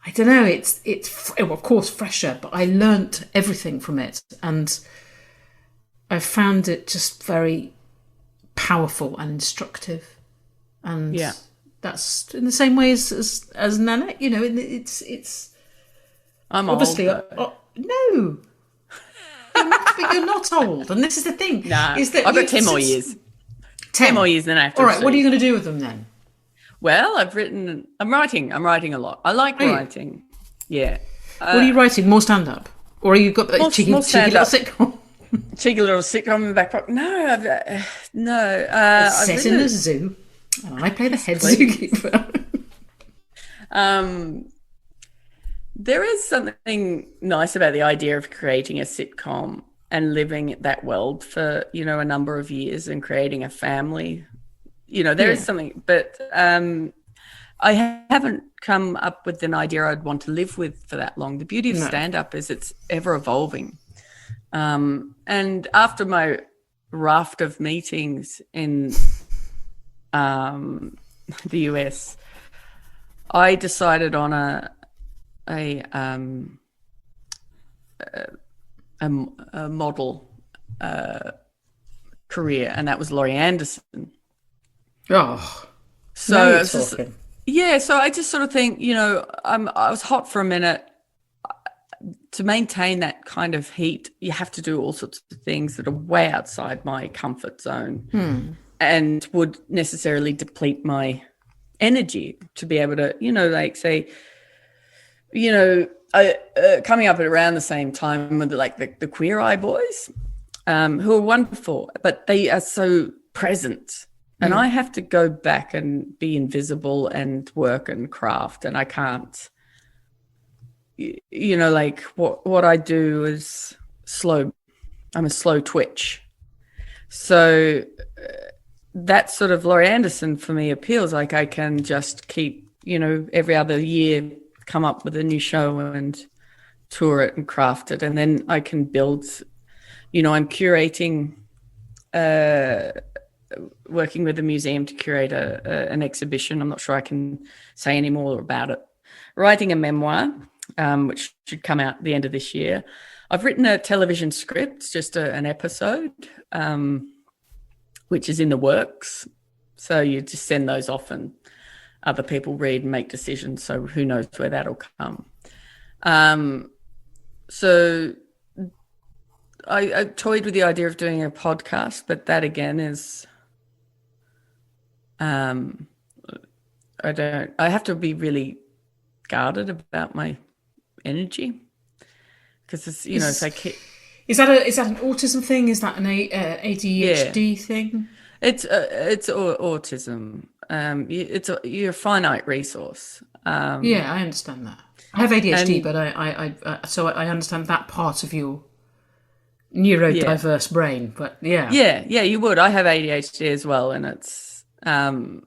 I don't know, it's of course fresher, but I learnt everything from it and I found it just very powerful and instructive. And that's in the same way as Nanette, it's I'm obviously old, no. But you're not old, and this is the thing. Nah, is that I've got 10 more years. 10 more years, then I have to. All right, what are you going to do with them then? Well, I'm writing a lot. I like writing. Yeah. What are you writing? More stand-up? Or you got that cheeky little sitcom? Cheeky little sitcom in the back pocket. No, no. It's set in the zoo. And I play the head zookeeper. There is something nice about the idea of creating a sitcom and living that world for, a number of years and creating a family. There is something, but I haven't come up with an idea I'd want to live with for that long. The beauty of stand-up is it's ever evolving. And after my raft of meetings in the US, I decided on a model career, and that was Laurie Anderson. Oh, so so I just sort of think, I was hot for a minute. To maintain that kind of heat, you have to do all sorts of things that are way outside my comfort zone and would necessarily deplete my energy to be able to, say, coming up at around the same time with the Queer Eye boys, who are wonderful, but they are so present. And I have to go back and be invisible and work and craft, and I can't. What I do is slow. I'm a slow twitch. So that sort of Laurie Anderson for me appeals. Like I can just keep, every other year come up with a new show and tour it and craft it. And then I can build, I'm curating, working with a museum to curate an exhibition. I'm not sure I can say any more about it. Writing a memoir, which should come out at the end of this year. I've written a television script, just an episode, which is in the works. So you just send those off and other people read and make decisions. So who knows where that'll come. So I toyed with the idea of doing a podcast, but that again is, I have to be really guarded about my energy because it's it's like is that an autism thing? Is that an ADHD thing? It's autism. You're a finite resource. Yeah, I understand that. I have ADHD, but I understand that part of your neurodiverse brain. But yeah, you would. I have ADHD as well, and it's the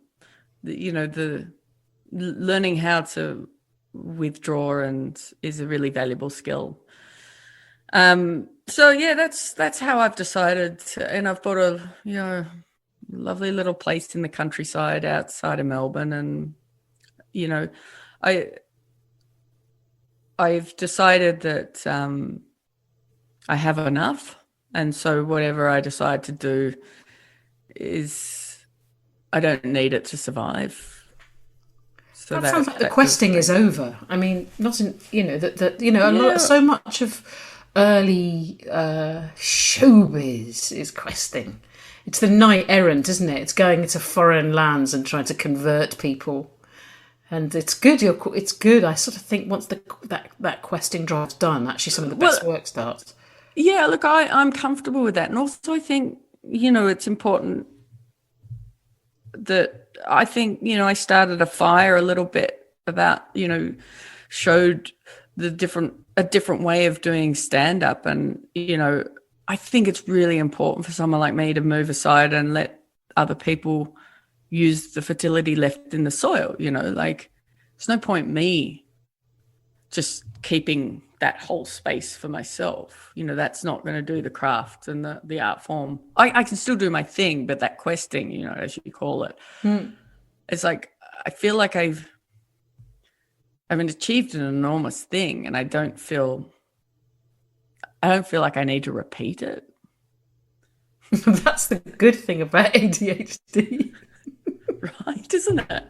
learning how to withdraw and is a really valuable skill. So yeah, that's how I've decided and I've bought a lovely little place in the countryside outside of Melbourne, and I've decided that I have enough, and so whatever I decide to do is I don't need it to survive. So that sounds like the questing is over. I mean, not in so much of early showbiz is questing. It's the knight errant, isn't it? It's going into foreign lands and trying to convert people, and it's good. It's good. I sort of think once that questing drive's done, actually some of the best work starts. Yeah, look, I'm comfortable with that, and also I think it's important that I think, I started a fire a little bit about, showed a different way of doing stand-up. And, I think it's really important for someone like me to move aside and let other people use the fertility left in the soil, there's no point me just keeping that whole space for myself. That's not going to do the craft and the art form. I can still do my thing, but that questing, as you call it, it's like I feel like I've achieved an enormous thing, and I don't feel like I need to repeat it. That's the good thing about ADHD. Right, isn't it?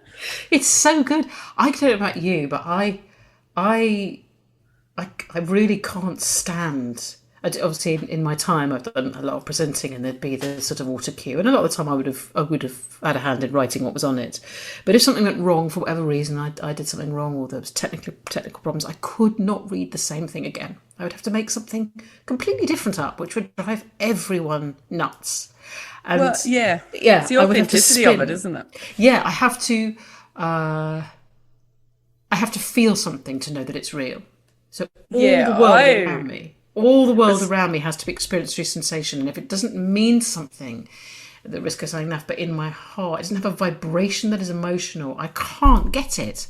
It's so good. I don't know about you, but I really can't stand Obviously, in my time, I've done a lot of presenting, and there'd be the sort of auto cue, and a lot of the time, I would have had a hand in writing what was on it. But if something went wrong for whatever reason, I did something wrong, or there was technical problems, I could not read the same thing again. I would have to make something completely different up, which would drive everyone nuts. And Well, yeah. yeah, It's the I would have to authenticity of spin. it, isn't it? Yeah, I have to feel something to know that it's real. So all the world around me has to be experienced through sensation. And if it doesn't mean something, at the risk of saying that, but in my heart, it doesn't have a vibration that is emotional, I can't get it.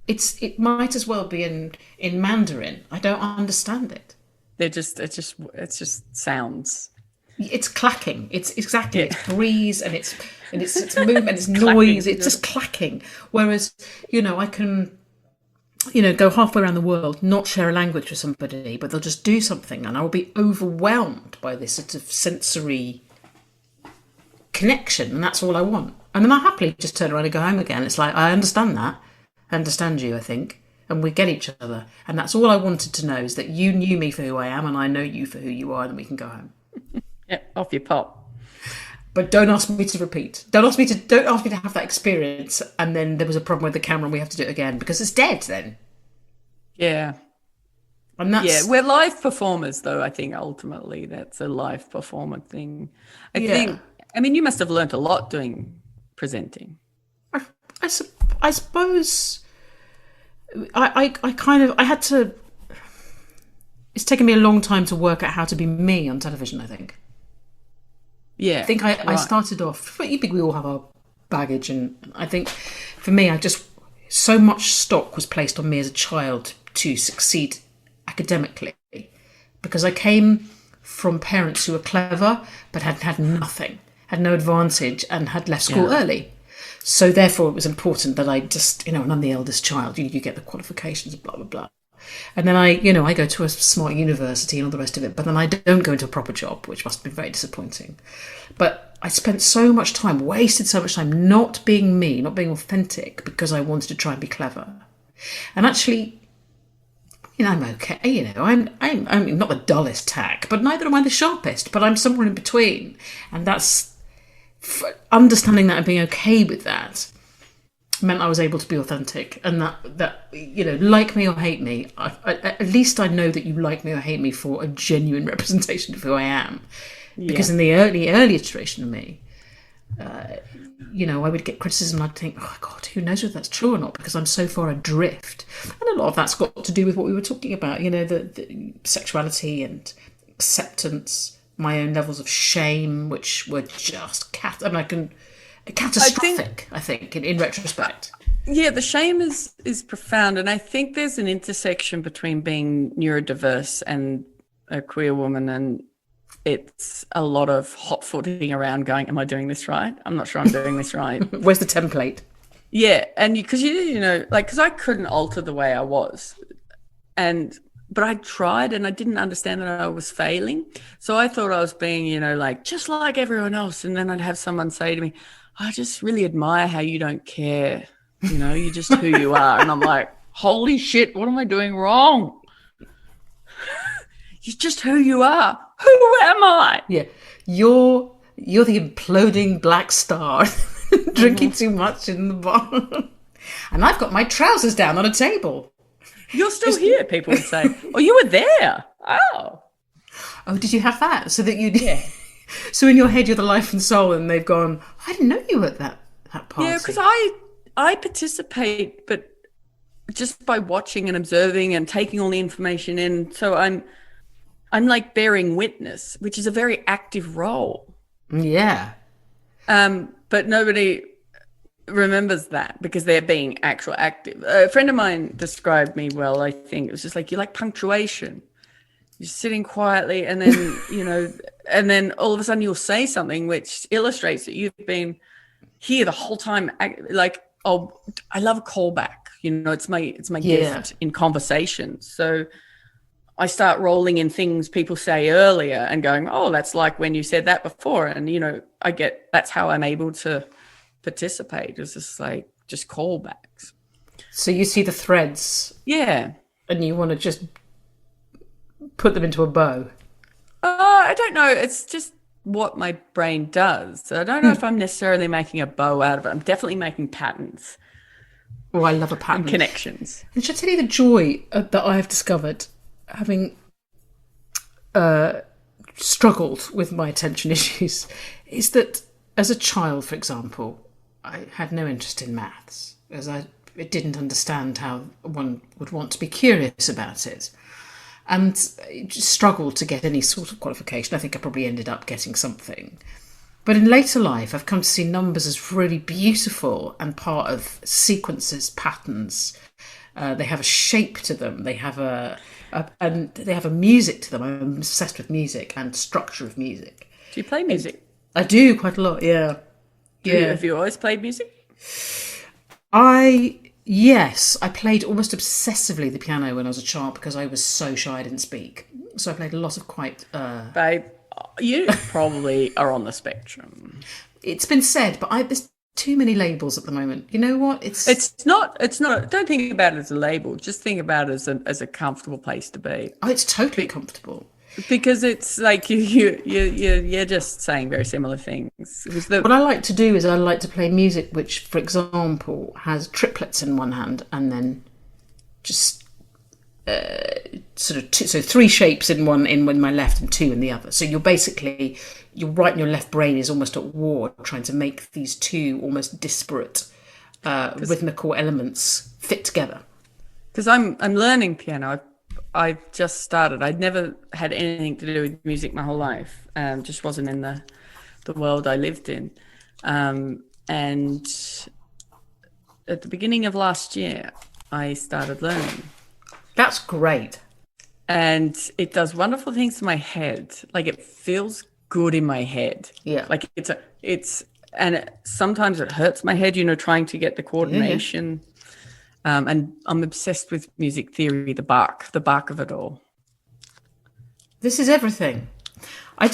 It might as well be in Mandarin. I don't understand it. It's just sounds. It's clacking. It's exactly it's breeze and it's movement, it's noise. It's just clacking. Whereas, I can, go halfway around the world, not share a language with somebody, but they'll just do something, and I will be overwhelmed by this sort of sensory connection, and that's all I want. And then I happily just turn around and go home again. It's like, I understand that. I understand you, I think. And we get each other. And that's all I wanted to know, is that you knew me for who I am and I know you for who you are, and we can go home. Yeah, off you pop. But don't ask me to repeat. Don't ask me to have that experience and then there was a problem with the camera and we have to do it again, because it's dead then. Yeah. And that's we're live performers, though. I think ultimately that's a live performer thing. I mean, you must have learnt a lot doing presenting. I suppose I had to. It's taken me a long time to work out how to be me on television, I think. Yeah. I think I started off, but you think we all have our baggage, and I think for me, so much stock was placed on me as a child to succeed academically, because I came from parents who were clever but had nothing, had no advantage, and had left school early. So therefore it was important that I just, and I'm the eldest child, you get the qualifications, blah, blah, blah. And then I go to a smart university and all the rest of it, but then I don't go into a proper job, which must have been very disappointing. But I spent so much time, wasted so much time not being me, not being authentic, because I wanted to try and be clever. And actually, I'm okay, I'm not the dullest tack, but neither am I the sharpest, but I'm somewhere in between. And that's, understanding that and being okay with that meant I was able to be authentic, and that like me or hate me, at least I know that you like me or hate me for a genuine representation of who I am. Because in the early iteration of me, I would get criticism and I'd think, oh God, who knows whether that's true or not, because I'm so far adrift. And a lot of that's got to do with what we were talking about, the sexuality and acceptance, my own levels of shame, which were just catastrophic, I think, in retrospect. Yeah, the shame is profound, and I think there's an intersection between being neurodiverse and a queer woman, and it's a lot of hot-footing around going, am I doing this right? I'm not sure I'm doing this right. Where's the template? Yeah, and because because I couldn't alter the way I was, but I tried and I didn't understand that I was failing. So I thought I was being, just like everyone else. And then I'd have someone say to me, I just really admire how you don't care. You're just who you are. And I'm like, holy shit, what am I doing wrong? You're just who you are. Who am I? Yeah. You're the imploding black star drinking too much in the bar. And I've got my trousers down on a table. You're still here, people would say. Oh, you were there. Oh, did you have that? So that yeah. So in your head, you're the life and soul, and they've gone, I didn't know you were at that party. Yeah, because I participate, but just by watching and observing and taking all the information in. So I'm like bearing witness, which is a very active role. Yeah. But nobody remembers that because they're being actual active. A friend of mine described me well, I think. It was just like, you're like punctuation. You're sitting quietly and then, and then all of a sudden you'll say something which illustrates that you've been here the whole time. Like, oh, I love a callback. It's my gift in conversation. So I start rolling in things people say earlier and going, oh, that's like when you said that before. And, that's how I'm able to participate. It's just callbacks. So you see the threads. Yeah. And you want to just put them into a bow. I don't know. It's just what my brain does. So I don't know if I'm necessarily making a bow out of it. I'm definitely making patterns Oh, I love a pattern. and connections. And should I tell you the joy that I have discovered having struggled with my attention issues is that as a child, for example, I had no interest in maths as I didn't understand how one would want to be curious about it. And just struggled to get any sort of qualification. I think I probably ended up getting something. But in later life, I've come to see numbers as really beautiful and part of sequences, patterns. They have a shape to them. They have and they have a music to them. I'm obsessed with music and structure of music. Do you play music? I do quite a lot. Yeah. Have you always played music? Yes, I played almost obsessively the piano when I was a child because I was so shy I didn't speak. So I played a lot of quite... Babe, you probably are on the spectrum. It's been said, but there's too many labels at the moment. You know what? It's not. Don't think about it as a label. Just think about it as a comfortable place to be. Oh, it's totally comfortable. Because it's like you're just saying very similar things. What I like to do is I like to play music which, for example, has triplets in one hand and then just sort of so three shapes in my left and two in the other. So you're basically your right and your left brain is almost at war trying to make these two almost disparate rhythmical elements fit together. Because I'm learning piano. I've just started. I'd never had anything to do with music my whole life. Just wasn't in the world I lived in. And at the beginning of last year, I started learning. That's great. And it does wonderful things to my head. Like it feels good in my head. Yeah. Like sometimes it hurts my head, trying to get the coordination. Yeah. And I'm obsessed with music theory, the bark of it all. This is everything. I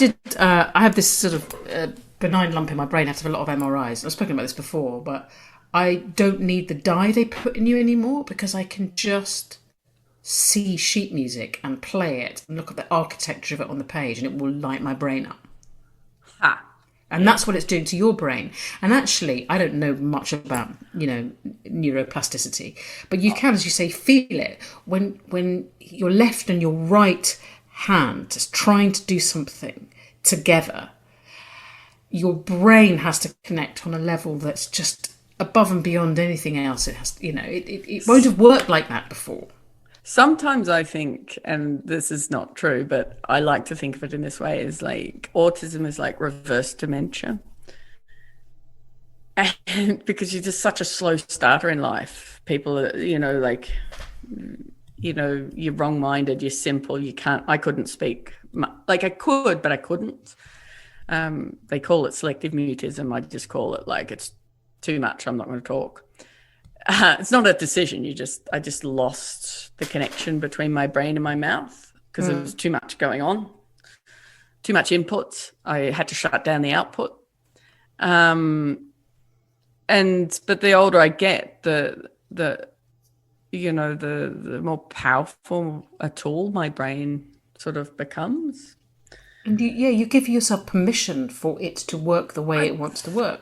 have this sort of benign lump in my brain. I have to have a lot of MRIs. I've spoken about this before, but I don't need the dye they put in you anymore because I can just see sheet music and play it and look at the architecture of it on the page and it will light my brain up. Ha! And that's what it's doing to your brain. And actually, I don't know much about, neuroplasticity, but you can, as you say, feel it when your left and your right hand is trying to do something together. Your brain has to connect on a level that's just above and beyond anything else. It has, it won't have worked like that before. Sometimes I think, and this is not true, but I like to think of it in this way, is like autism is like reverse dementia. And because you're just such a slow starter in life, people are, you're wrong-minded, you're simple, I couldn't speak. Like I could, but I couldn't. They call it selective mutism. I just call it like it's too much, I'm not going to talk. It's not a decision. I just lost the connection between my brain and my mouth because there was too much going on, too much input. I had to shut down the output. But the older I get, the more powerful a tool my brain sort of becomes. And you give yourself permission for it to work the way it wants to work.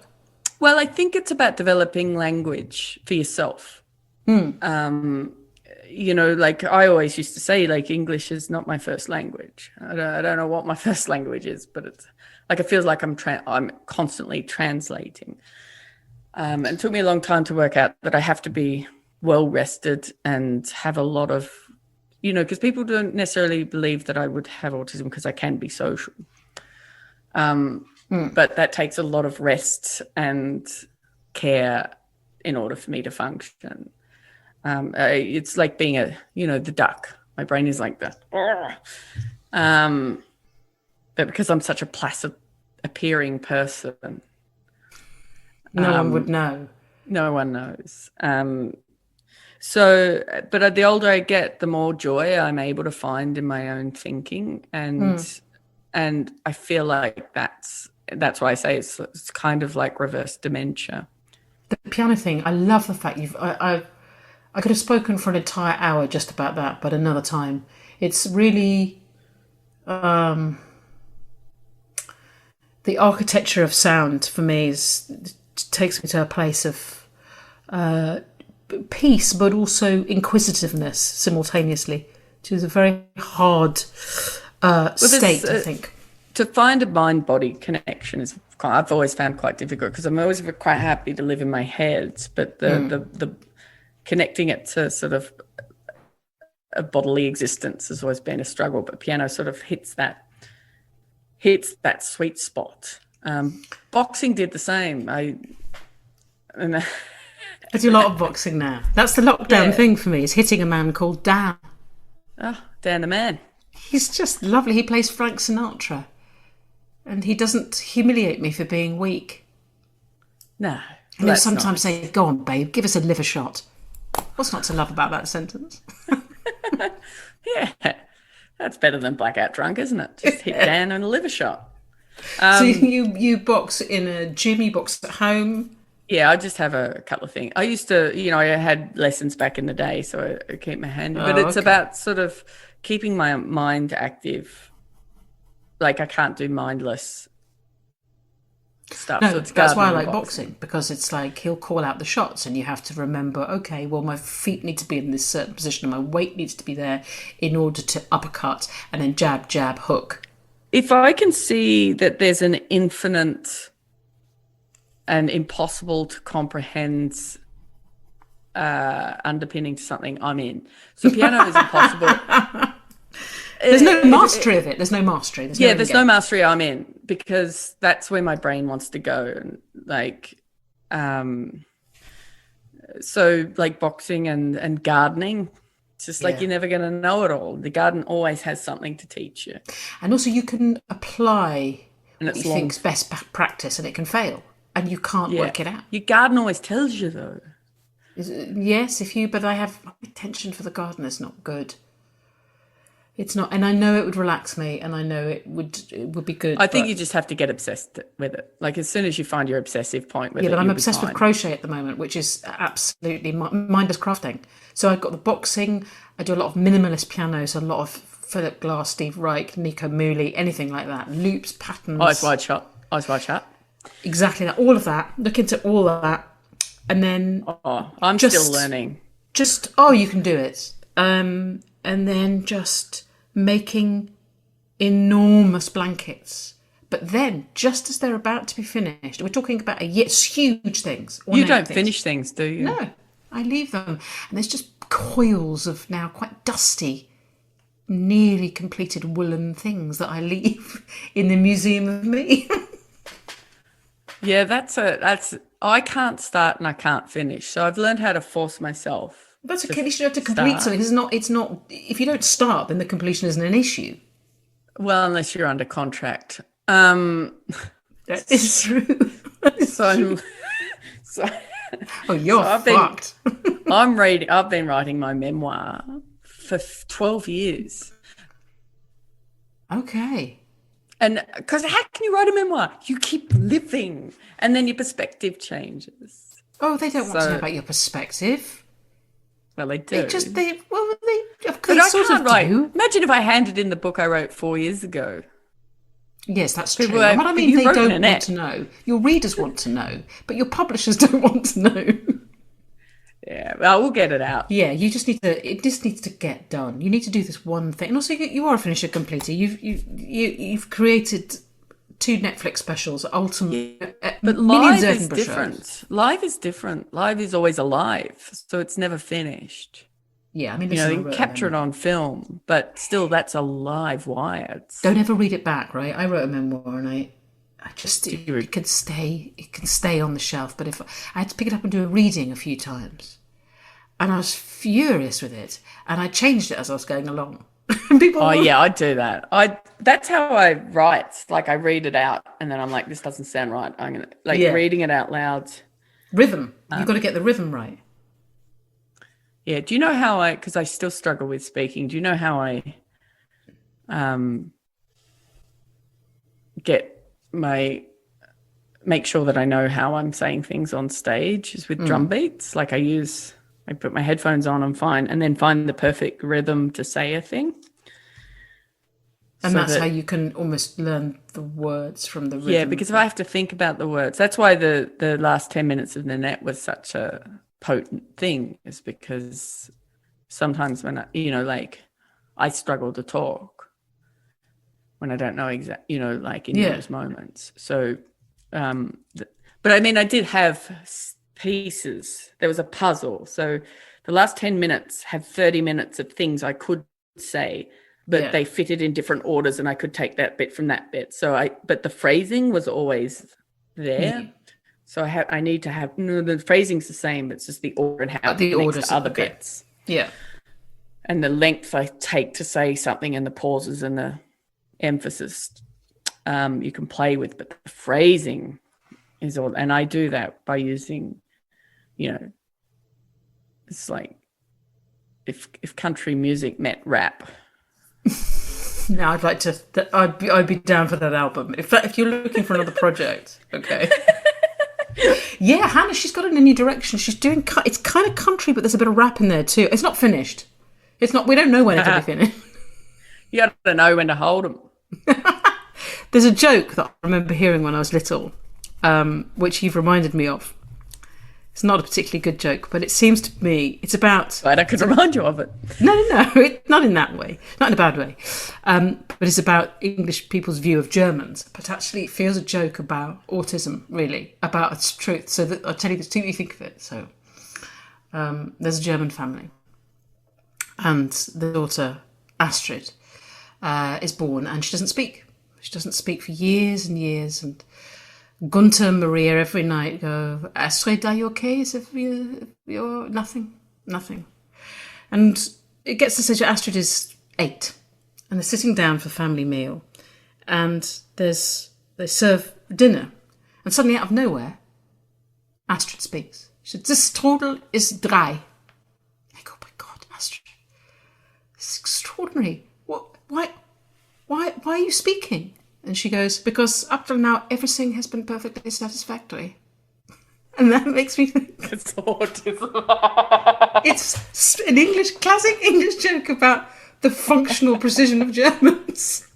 Well, I think it's about developing language for yourself. Like I always used to say, like English is not my first language. I don't know what my first language is, but it's like it feels like I'm constantly translating. And it took me a long time to work out that I have to be well rested and have a lot of, because people don't necessarily believe that I would have autism because I can be social. But that takes a lot of rest and care in order for me to function. It's like being the duck. My brain is like that. But because I'm such a placid appearing person. No one would know. No one knows. But the older I get, the more joy I'm able to find in my own thinking. And I feel like that's why I say it's kind of like reverse dementia. The piano thing, I love the fact I could have spoken for an entire hour just about that, but another time. It's really, the architecture of sound for me takes me to a place of peace, but also inquisitiveness simultaneously, which is a very hard state, I think. To find a mind-body connection I've always found quite difficult, because I'm always quite happy to live in my head, but the connecting it to sort of a bodily existence has always been a struggle. But piano sort of hits that sweet spot. Boxing did the same. I do a lot of boxing now. That's the lockdown thing for me, is hitting a man called Dan. Oh, Dan the man. He's just lovely. He plays Frank Sinatra. And he doesn't humiliate me for being weak. No. And he'll sometimes say, go on, babe, give us a liver shot. What's not to love about that sentence? Yeah. That's better than blackout drunk, isn't it? Just hit Dan and a liver shot. So you box in a gym, you box at home? Yeah, I just have a couple of things. I used to, I had lessons back in the day, so I keep my hand. But it's about sort of keeping my mind active. Like, I can't do mindless stuff. No, so it's that's why I like boxing, because it's like he'll call out the shots and you have to remember, okay, well, my feet need to be in this certain position and my weight needs to be there in order to uppercut and then jab, jab, hook. If I can see that there's an infinite and impossible to comprehend underpinning to something, I'm in. So piano is impossible. There's no mastery of it. There's no mastery. There's no mastery. I'm in, because that's where my brain wants to go. And so like boxing and gardening, it's just like you're never going to know it all. The garden always has something to teach you. And also you can apply what you long. think's best practice and it can fail and you can't work it out. Your garden always tells you, though. Yes, but I have my attention for the garden is not good. It's not, and I know it would relax me, and I know it would be good. I think you just have to get obsessed with it. Like, as soon as you find your obsessive point with it, but I'm obsessed with crochet at the moment, which is absolutely mindless crafting. So I've got the boxing. I do a lot of minimalist piano, so a lot of Philip Glass, Steve Reich, Nico Muhly, anything like that. Loops, patterns. Eyes wide shut. Exactly that. All of that. Look into all of that, and then. I'm still learning. You can do it. And then just making enormous blankets. But then, just as they're about to be finished, we're talking about huge things. You don't finish things, do you? No, I leave them. And there's just coils of now quite dusty, nearly completed woolen things that I leave in the museum of me. Yeah, I can't start and I can't finish. So I've learned how to force myself. That's okay. You should have to complete something. It's not. If you don't start, then the completion isn't an issue. Well, unless you're under contract. That is true. You're fucked. I've been writing my memoir for 12 years. Okay. And because how can you write a memoir? You keep living, and then your perspective changes. Oh, they don't want to know about your perspective. Well, they do. But I can't write. Imagine if I handed in the book I wrote 4 years ago. Yes, that's true. What I mean, they don't want to know. Your readers want to know, but your publishers don't want to know. Yeah, well, we'll get it out. Yeah, you just need to. It just needs to get done. You need to do this one thing, and also you are a finisher completer. You've created 2 Netflix specials, ultimately. But live is different. Shows. Live is different. Live is always alive, so it's never finished. Yeah, I mean, you can capture it on film, but still, that's a live wire. Don't ever read it back, right? I wrote a memoir, and I just it can stay on the shelf. But if I had to pick it up and do a reading a few times, and I was furious with it, and I changed it as I was going along. I do that. That's how I write. Like, I read it out, and then I'm like, this doesn't sound right. I'm gonna reading it out loud. Rhythm. You've got to get the rhythm right. Yeah. Do you know how because I still struggle with speaking. Do you know how I make sure that I know how I'm saying things on stage is with drum beats. Like, I put my headphones on, I'm fine, and then find the perfect rhythm to say a thing. And that's how you can almost learn the words from the rhythm. Yeah, because if I have to think about the words, that's why the last 10 minutes of Nanette was such a potent thing, is because sometimes when I struggle to talk when I don't know exactly, in those moments. So, but I mean, I did have pieces. There was a puzzle. So the last 10 minutes had 30 minutes of things I could say, but they fitted in different orders, and I could take that bit from that bit. But the phrasing was always there. Yeah. So I need to have, the phrasing's the same, it's just the order and how the order to other bits. Yeah. And the length I take to say something, and the pauses and the emphasis you can play with, but the phrasing is all. And I do that by using, it's like if country music met rap. No, I'd like to. I'd be down for that album. If you're looking for another project, okay. Yeah, Hannah, she's got it in a new direction. She's doing. It's kind of country, but there's a bit of rap in there too. It's not finished. It's not. We don't know when it'll be finished. You got to know when to hold them. There's a joke that I remember hearing when I was little, which you've reminded me of. It's not a particularly good joke, but it seems to me it's about... Glad I could remind you of it. No, not in that way. Not in a bad way. But it's about English people's view of Germans. But actually it feels a joke about autism, really, about its truth. So that, I'll tell you what you think of it. So there's a German family. And the daughter, Astrid, is born, and she doesn't speak. She doesn't speak for years and years, and Gunther and Maria every night go, Astrid, are you okay? As if you're nothing. And it gets to the stage that Astrid is 8, and they're sitting down for a family meal, and they serve dinner, and suddenly out of nowhere, Astrid speaks. She said, "This strudel is dry." I go, "Oh my God, Astrid, it's extraordinary. Why are you speaking?" And she goes, "Because up till now, everything has been perfectly satisfactory." And that makes me think... It's autism. It's an classic English joke about the functional precision of Germans.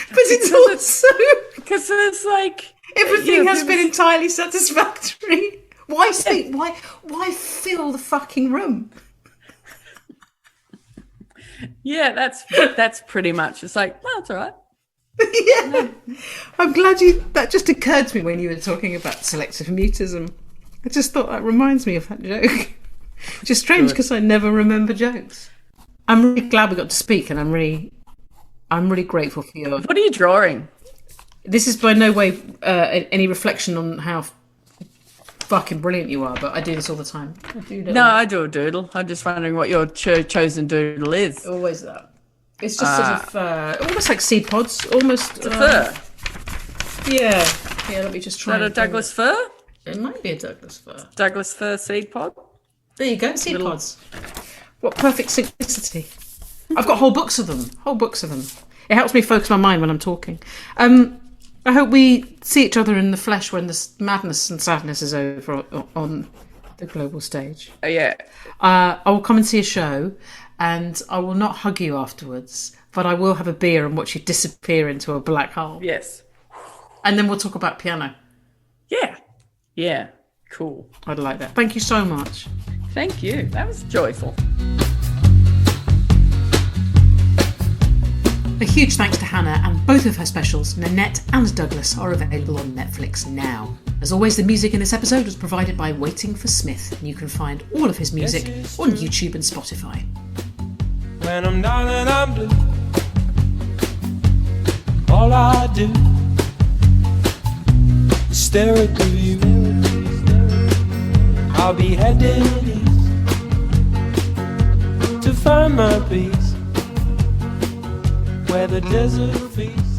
But it's also... Because it's like... Everything has been entirely satisfactory. Why speak? Why fill the fucking room? Yeah, that's pretty much... It's like, well, it's all right. Yeah, I'm glad that just occurred to me when you were talking about selective mutism. I just thought that reminds me of that joke, which is strange because I never remember jokes. I'm really glad we got to speak, and I'm really grateful for your... What are you drawing? This is by no way any reflection on how fucking brilliant you are, but I do this all the time. I do a doodle. I'm just wondering what your chosen doodle is. Always that. It's just sort of almost like seed pods, almost. It's a fir. Yeah. Let me just try. Is that a Douglas fir? It might be a Douglas fir. Douglas fir seed pod. There you go, seed pods. What perfect synchronicity! I've got whole books of them. It helps me focus my mind when I'm talking. I hope we see each other in the flesh when this madness and sadness is over on the global stage. Oh yeah. I will come and see a show. And I will not hug you afterwards, but I will have a beer and watch you disappear into a black hole. Yes. And then we'll talk about piano. Yeah. Yeah. Cool. I'd like that. Thank you so much. Thank you. That was joyful. A huge thanks to Hannah, and both of her specials, Nanette and Douglas, are available on Netflix now. As always, the music in this episode was provided by Waiting for Smith, and you can find all of his music on YouTube and Spotify. When I'm down and I'm blue, all I do is stare at the view. I'll be headed east to find my peace where the desert feasts.